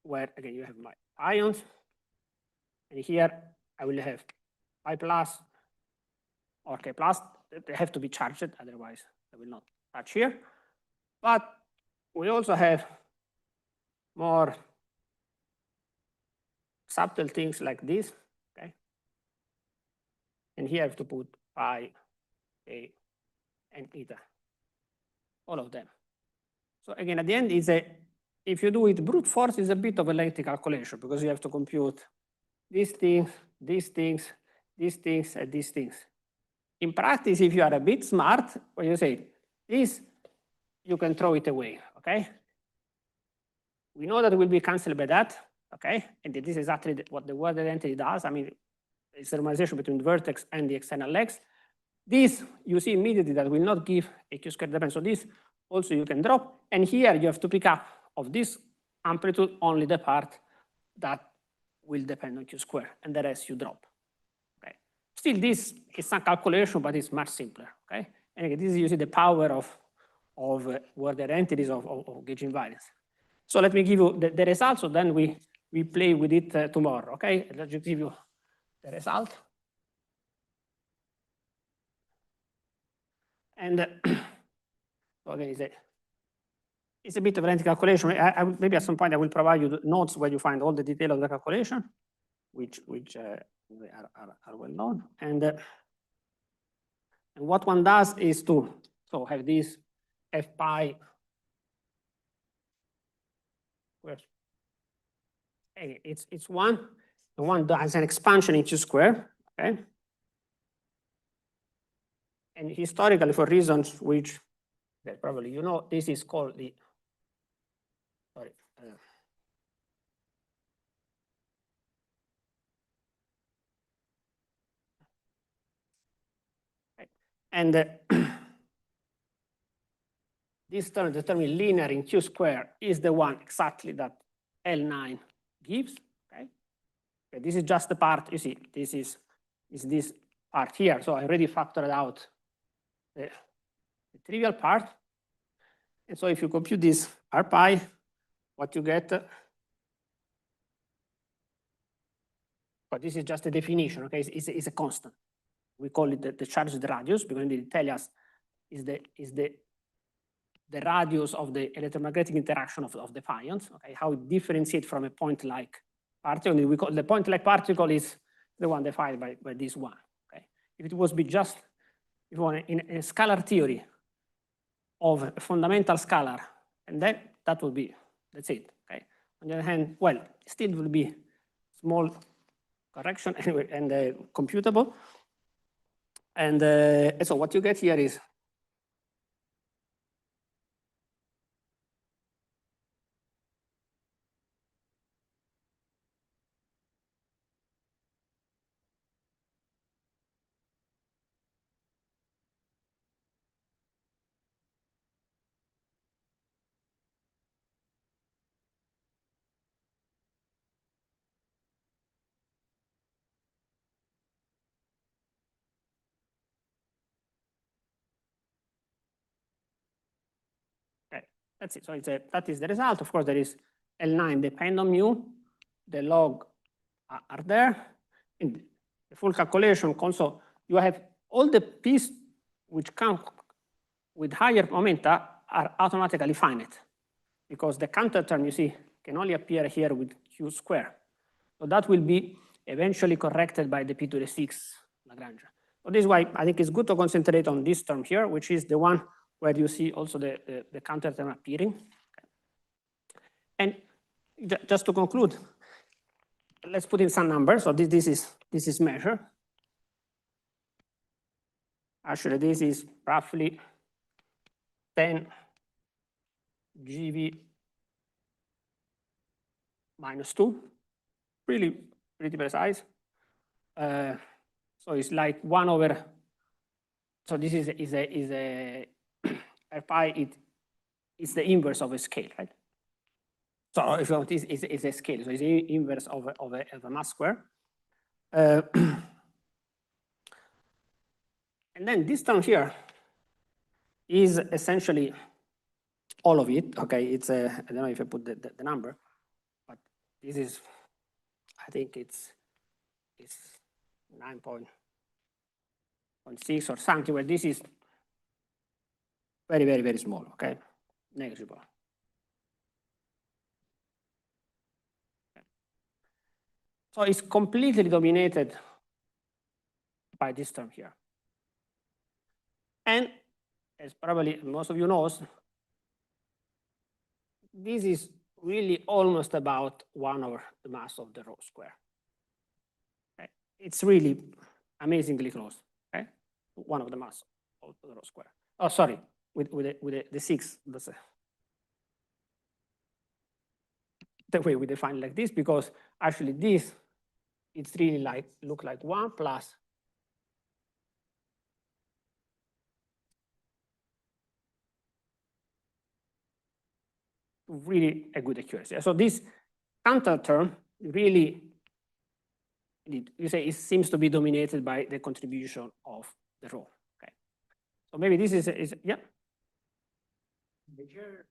Where again you have my ions, and here I will have I plus or K plus. They have to be charged, otherwise I will not touch here. But we also have more subtle things like this, okay? And here I have to put pi, A, and eta, all of them. So again, at the end is if you do it brute force, is a bit of a lengthy calculation because you have to compute these things, these things, these things, and these things. In practice, if you are a bit smart, what you say, this, you can throw it away, okay? We know that it will be cancelled by that, okay? And this is exactly what the word identity does. I mean, it's a normalization between the vertex and the external legs. This, you see immediately that will not give a Q squared dependence. So this also you can drop. And here you have to pick up of this amplitude only the part that will depend on Q squared, and the rest you drop. Okay. Still, this is some calculation, but it's much simpler. Okay. And again, this is using the power of word identities of gauge invariance. So let me give you the results. So then we play with it tomorrow. Okay. Let's just give you the result. And so again, it's a bit of a lengthy calculation. Maybe at some point I will provide you the notes where you find all the detail of the calculation, which are well known. And what one does is to have this f pi. It's one. The one does an expansion in Q square. Okay. And historically, for reasons which probably you know, this is called the sorry. And this term, the term linear in Q square, is the one exactly that L9 gives. Okay. Okay, this is just the part, you see, this is this part here. So I already factored out the trivial part. And so if you compute this R pi, what you get, but this is just a definition, okay? It's a constant. We call it the charged radius because it tells us is the radius of the electromagnetic interaction of the pions, okay? How it differentiates from a point-like particle. We call the point-like particle is the one defined by this one, okay? If it was just, if you want, in a scalar theory of a fundamental scalar, and then that would be, that's it, okay? On the other hand, well, still will be small correction anyway, and computable. And so what you get here is That's it. So that is the result. Of course, there is L9 depend on mu. The log are there. In the full calculation, also, you have all the p's which come with higher momenta are automatically finite because the counter term, you see, can only appear here with q square. So that will be eventually corrected by the p to the 6 Lagrangian. So this is why I think it's good to concentrate on this term here, which is the one where you see also the counter term appearing. And just to conclude, let's put in some numbers. So this is measured. Actually, this is roughly 10 GV minus 2, really pretty precise. So it's like 1 over. So this is a r pi. It's the inverse of a scale, right? So if you want, it's a scale. So it's the inverse of a mass square. And then this term here is essentially all of it. Okay, it's I don't know if I put the number, but this is, I think it's 9.6 or something, where this is very, very, very small, okay? Negligible. Okay. So it's completely dominated by this term here. And as probably most of you knows, this is really almost about 1 over the mass of the rho square. Okay. It's really amazingly close, okay? 1 over the mass of the rho square. Oh, sorry, with the 6. That's the way we define it like this, because actually this, it's really like, look like 1 plus really a good accuracy. So this counter term really, you say, it seems to be dominated by the contribution of the rho. Okay, so maybe this is yeah. Measure.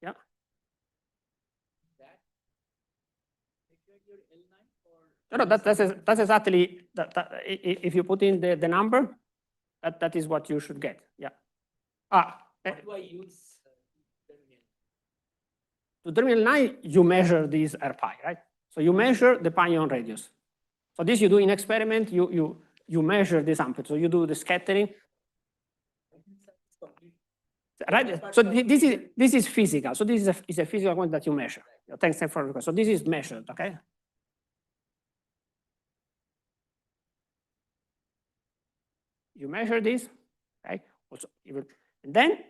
Yeah. That. Measure your L9 or. No, that's exactly that. If you put in the number, that is what you should get. Yeah. What do I use? To terminal 9, you measure this r pi, right? So you measure the pion radius. So this you do in experiment, you measure this amplitude. So you do the scattering. Right? So this is physical. So this is a physical quantity that you measure. Thanks for the question. So this is measured, okay? You measure this, okay? Also, and then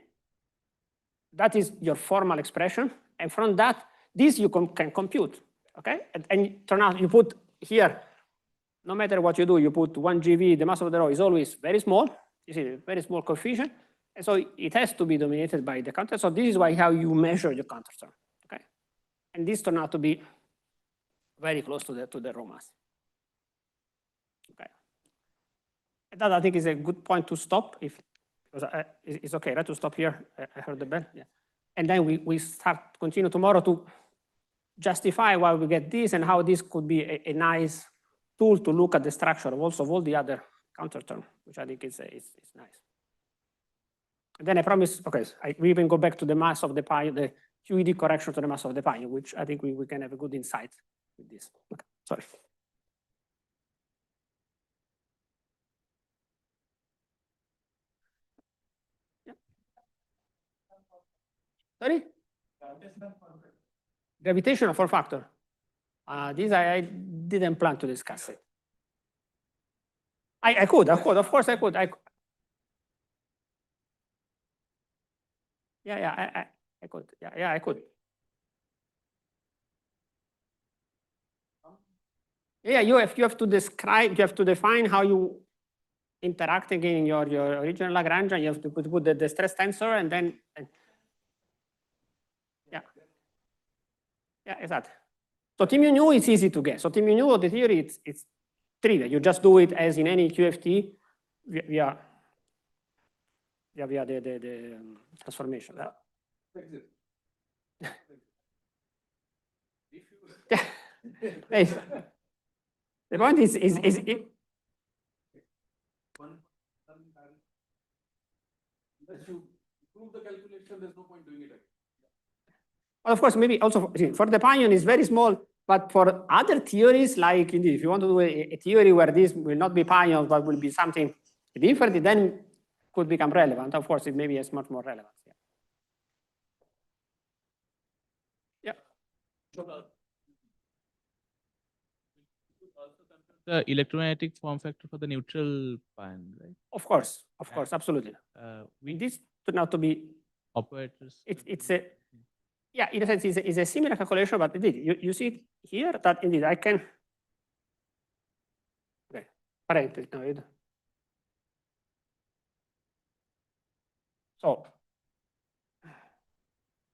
that is your formal expression. And from that, this you can compute, okay? And turn out you put here, no matter what you do, you put 1 GV, the mass of the rho is always very small. You see, very small coefficient. And so it has to be dominated by the counter. So this is why how you measure your counter term, okay? And this turned out to be very close to the rho mass. Okay. And that I think is a good point to stop. Because it's okay, right, to stop here. I heard the bell. Yeah. And then we continue tomorrow to justify why we get this and how this could be a nice tool to look at the structure of also of all the other counter term, which I think is nice. And then I promise, okay, we even go back to the mass of the pi, the QED correction to the mass of the pi, which I think we can have a good insight with this. Okay, sorry. Yeah. Sorry? Gravitational form factor. This I didn't plan to discuss it. I could, of course I could. Yeah, I could. Yeah, I could. Yeah, you have to describe, you have to define how you interact again in your original Lagrangian. You have to put the stress tensor and then. Yeah, exactly. So T mu nu is easy to get. So T mu nu of the theory, it's trivial. You just do it as in any QFT via the transformation. Exit. If you Hey, the point is one, unless you prove the calculation, there's no point doing it again. well, of course, maybe also for the pion is very small, but for other theories, like indeed, if you want to do a theory where this will not be pion, but will be something different, it then could become relevant. Of course, it maybe has much more relevance. Yeah. The electromagnetic form factor for the neutral pion, right? Of course, absolutely. We This turned out to be, operators. it's a, yeah, in a sense, it's a similar calculation, but indeed, you see here that indeed I can, okay, parentheses, no, so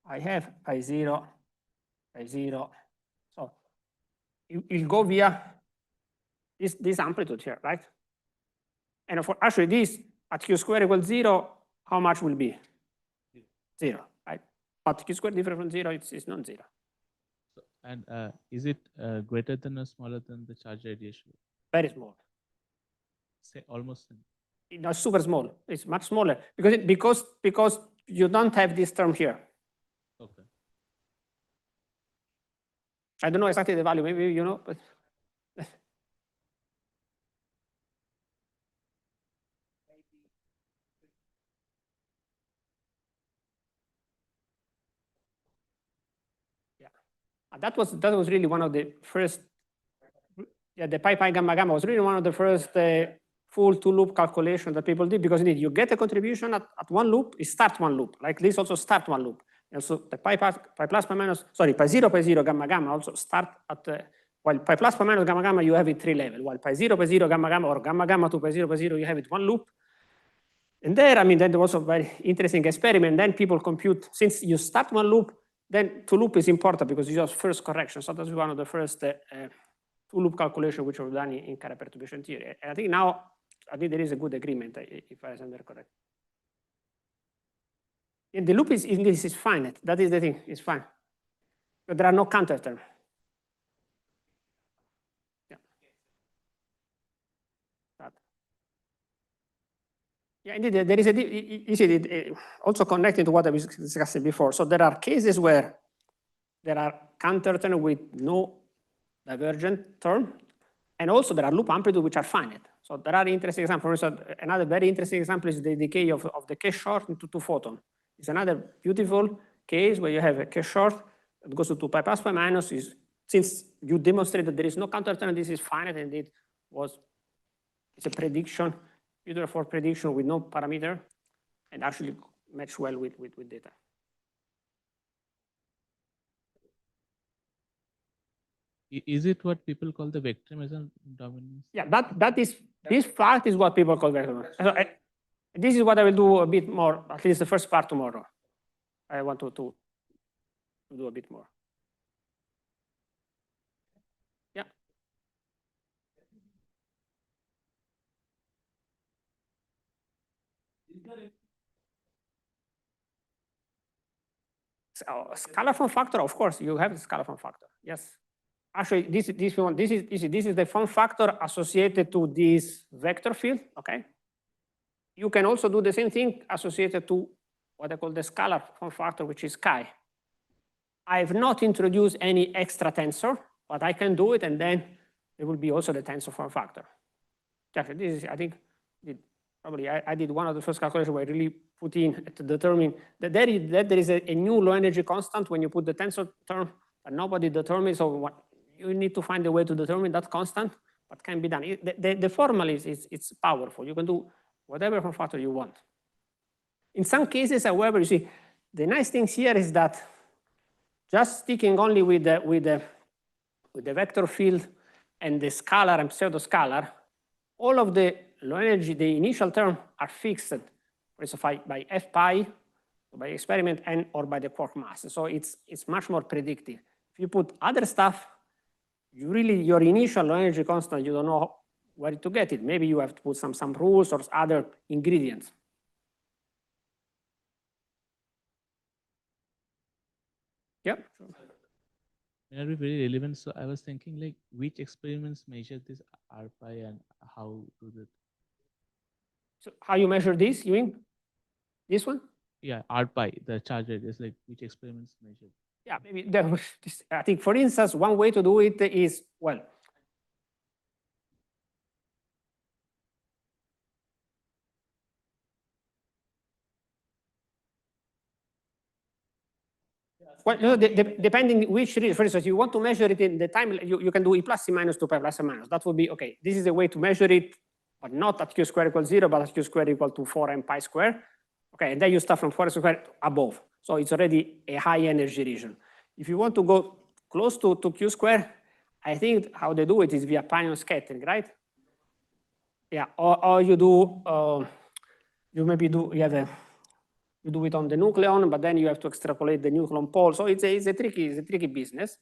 I have I0, so you'll go via this amplitude here, right? And for actually this at q square equals 0, how much will be? 0, right? But q square different from 0, it's non-zero. So, and is it greater than or smaller than the charge radiation? Very small. Say almost. Not super small. It's much smaller because you don't have this term here. Okay. I don't know exactly the value. Maybe you know, but yeah, that was really one of the first. Yeah, the pi gamma gamma was really one of the first full two-loop calculation that people did, because indeed you get a contribution at one loop, it starts one loop. Like this also start one loop. And so the pi plus, pi minus, sorry, pi 0, gamma gamma also start at, while pi plus, pi minus, gamma gamma, you have it 3 level. While pi 0, gamma gamma, or gamma gamma to pi 0, you have it one loop. And there, I mean, that was a very interesting experiment. Then people compute, since you start one loop, then two loop is important because you just first correction. So that's one of the first two-loop calculation which were done in Carrier perturbation theory. And I think now, I think there is a good agreement, if I remember correct. And the loop is finite. That is the thing, it's fine. But there are no counter terms. Yeah. Yeah, indeed, there is a, also connected to what I was discussing before. So there are cases where there are counter terms with no divergent term, and also there are loop amplitude which are finite. So there are interesting examples. For instance, another very interesting example is the decay of the K short into 2 photon. It's another beautiful case where you have a K short that goes to 2 pi plus pi minus. Since you demonstrate that there is no counter term, this is finite, and it's a prediction, beautiful prediction with no parameter, and actually match well with data. Is it what people call the vector meson dominance? Yeah, that is, this part is what people call vector meson. So, this is what I will do a bit more, at least the first part tomorrow. I want to do a bit more. Yeah. So, scalar form factor, of course, you have the scalar form factor. Yes. Actually, this is the form factor associated to this vector field. Okay. You can also do the same thing associated to what I call the scalar form factor, which is chi. I have not introduced any extra tensor, but I can do it, and then there will be also the tensor form factor. Actually, this is, I think, probably I did one of the first calculations where I really put in to determine that there is a new low energy constant when you put the tensor term, but nobody determines. So what, you need to find a way to determine that constant, but can be done. The formula it's powerful. You can do whatever form factor you want. In some cases, however, you see, the nice thing here is that just sticking only with the vector field and the scalar and pseudo-scalar, all of the low energy, the initial term are fixed, for instance, by f pi, by experiment, and or by the quark mass. So it's much more predictive. If you put other stuff, your initial low energy constant, you don't know where to get it. Maybe you have to put some rules or other ingredients. Yeah. May not be very relevant. So I was thinking like which experiments measure this RPi and how do that? So how you measure this? You mean this one? Yeah, RPi, the charge rate is like which experiments measure? Yeah, maybe I think, for instance, one way to do it is, well, no, depending which region, for instance, you want to measure it in the time, you can do E plus C minus 2 pi plus or minus. That would be, okay, this is a way to measure it, but not at Q square equals 0, but at Q square equal to 4m pi square. Okay, and then you start from 4 square above. So it's already a high energy region. If you want to go close to Q square, I think how they do it is via pion scattering, right? Yeah, or you do, you maybe do, you do it on the nucleon, but then you have to extrapolate the nucleon pole. So it's a tricky business.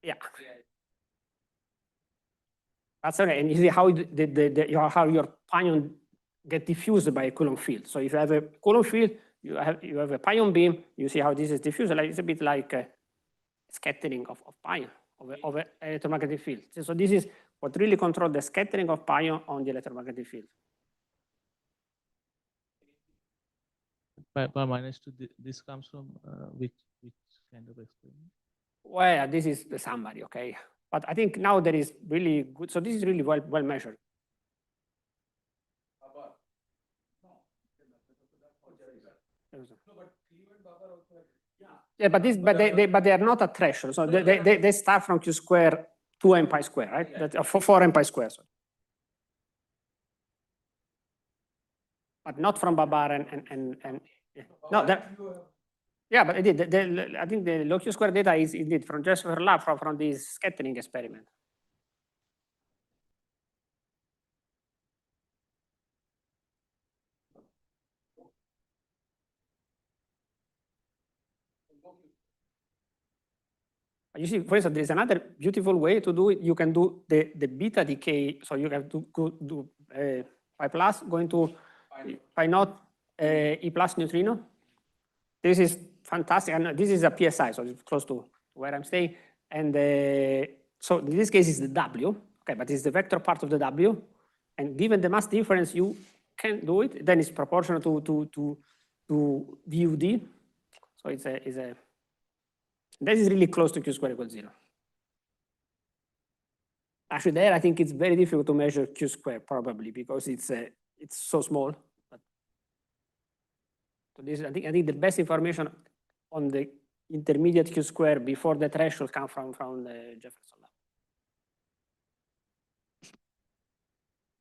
Yeah. That's okay. And you see how how your pion get diffused by a Coulomb field. So if you have a Coulomb field, you have a pion beam. You see how this is diffused. Like it's a bit like scattering of pion of an electromagnetic field. So this is what really controls the scattering of pion on the electromagnetic field. Pi minus 2, this comes from which kind of experiment? Well, this is the summary, okay? But I think now there is really good. So this is really well measured. Yeah, but they are not at threshold. So they start from Q square 2m pi square, right? Yeah. That's 4m pi square. Sorry. But not from Babar and yeah. No, that. Yeah, but I think the low Q square data is indeed from just overlap from this scattering experiment. You see, for instance, there's another beautiful way to do it. You can do the beta decay. So you have to do pi plus going to pi naught E plus neutrino. This is fantastic. And this is a PSI, so it's close to where I'm staying. And so in this case, it's the W. Okay, but it's the vector part of the W. And given the mass difference, you can do it. Then it's proportional to VUD. So this is really close to Q square equals 0. Actually, there I think it's very difficult to measure Q square probably because it's so small. But so this I think the best information on the intermediate Q square before the threshold come from the Jefferson.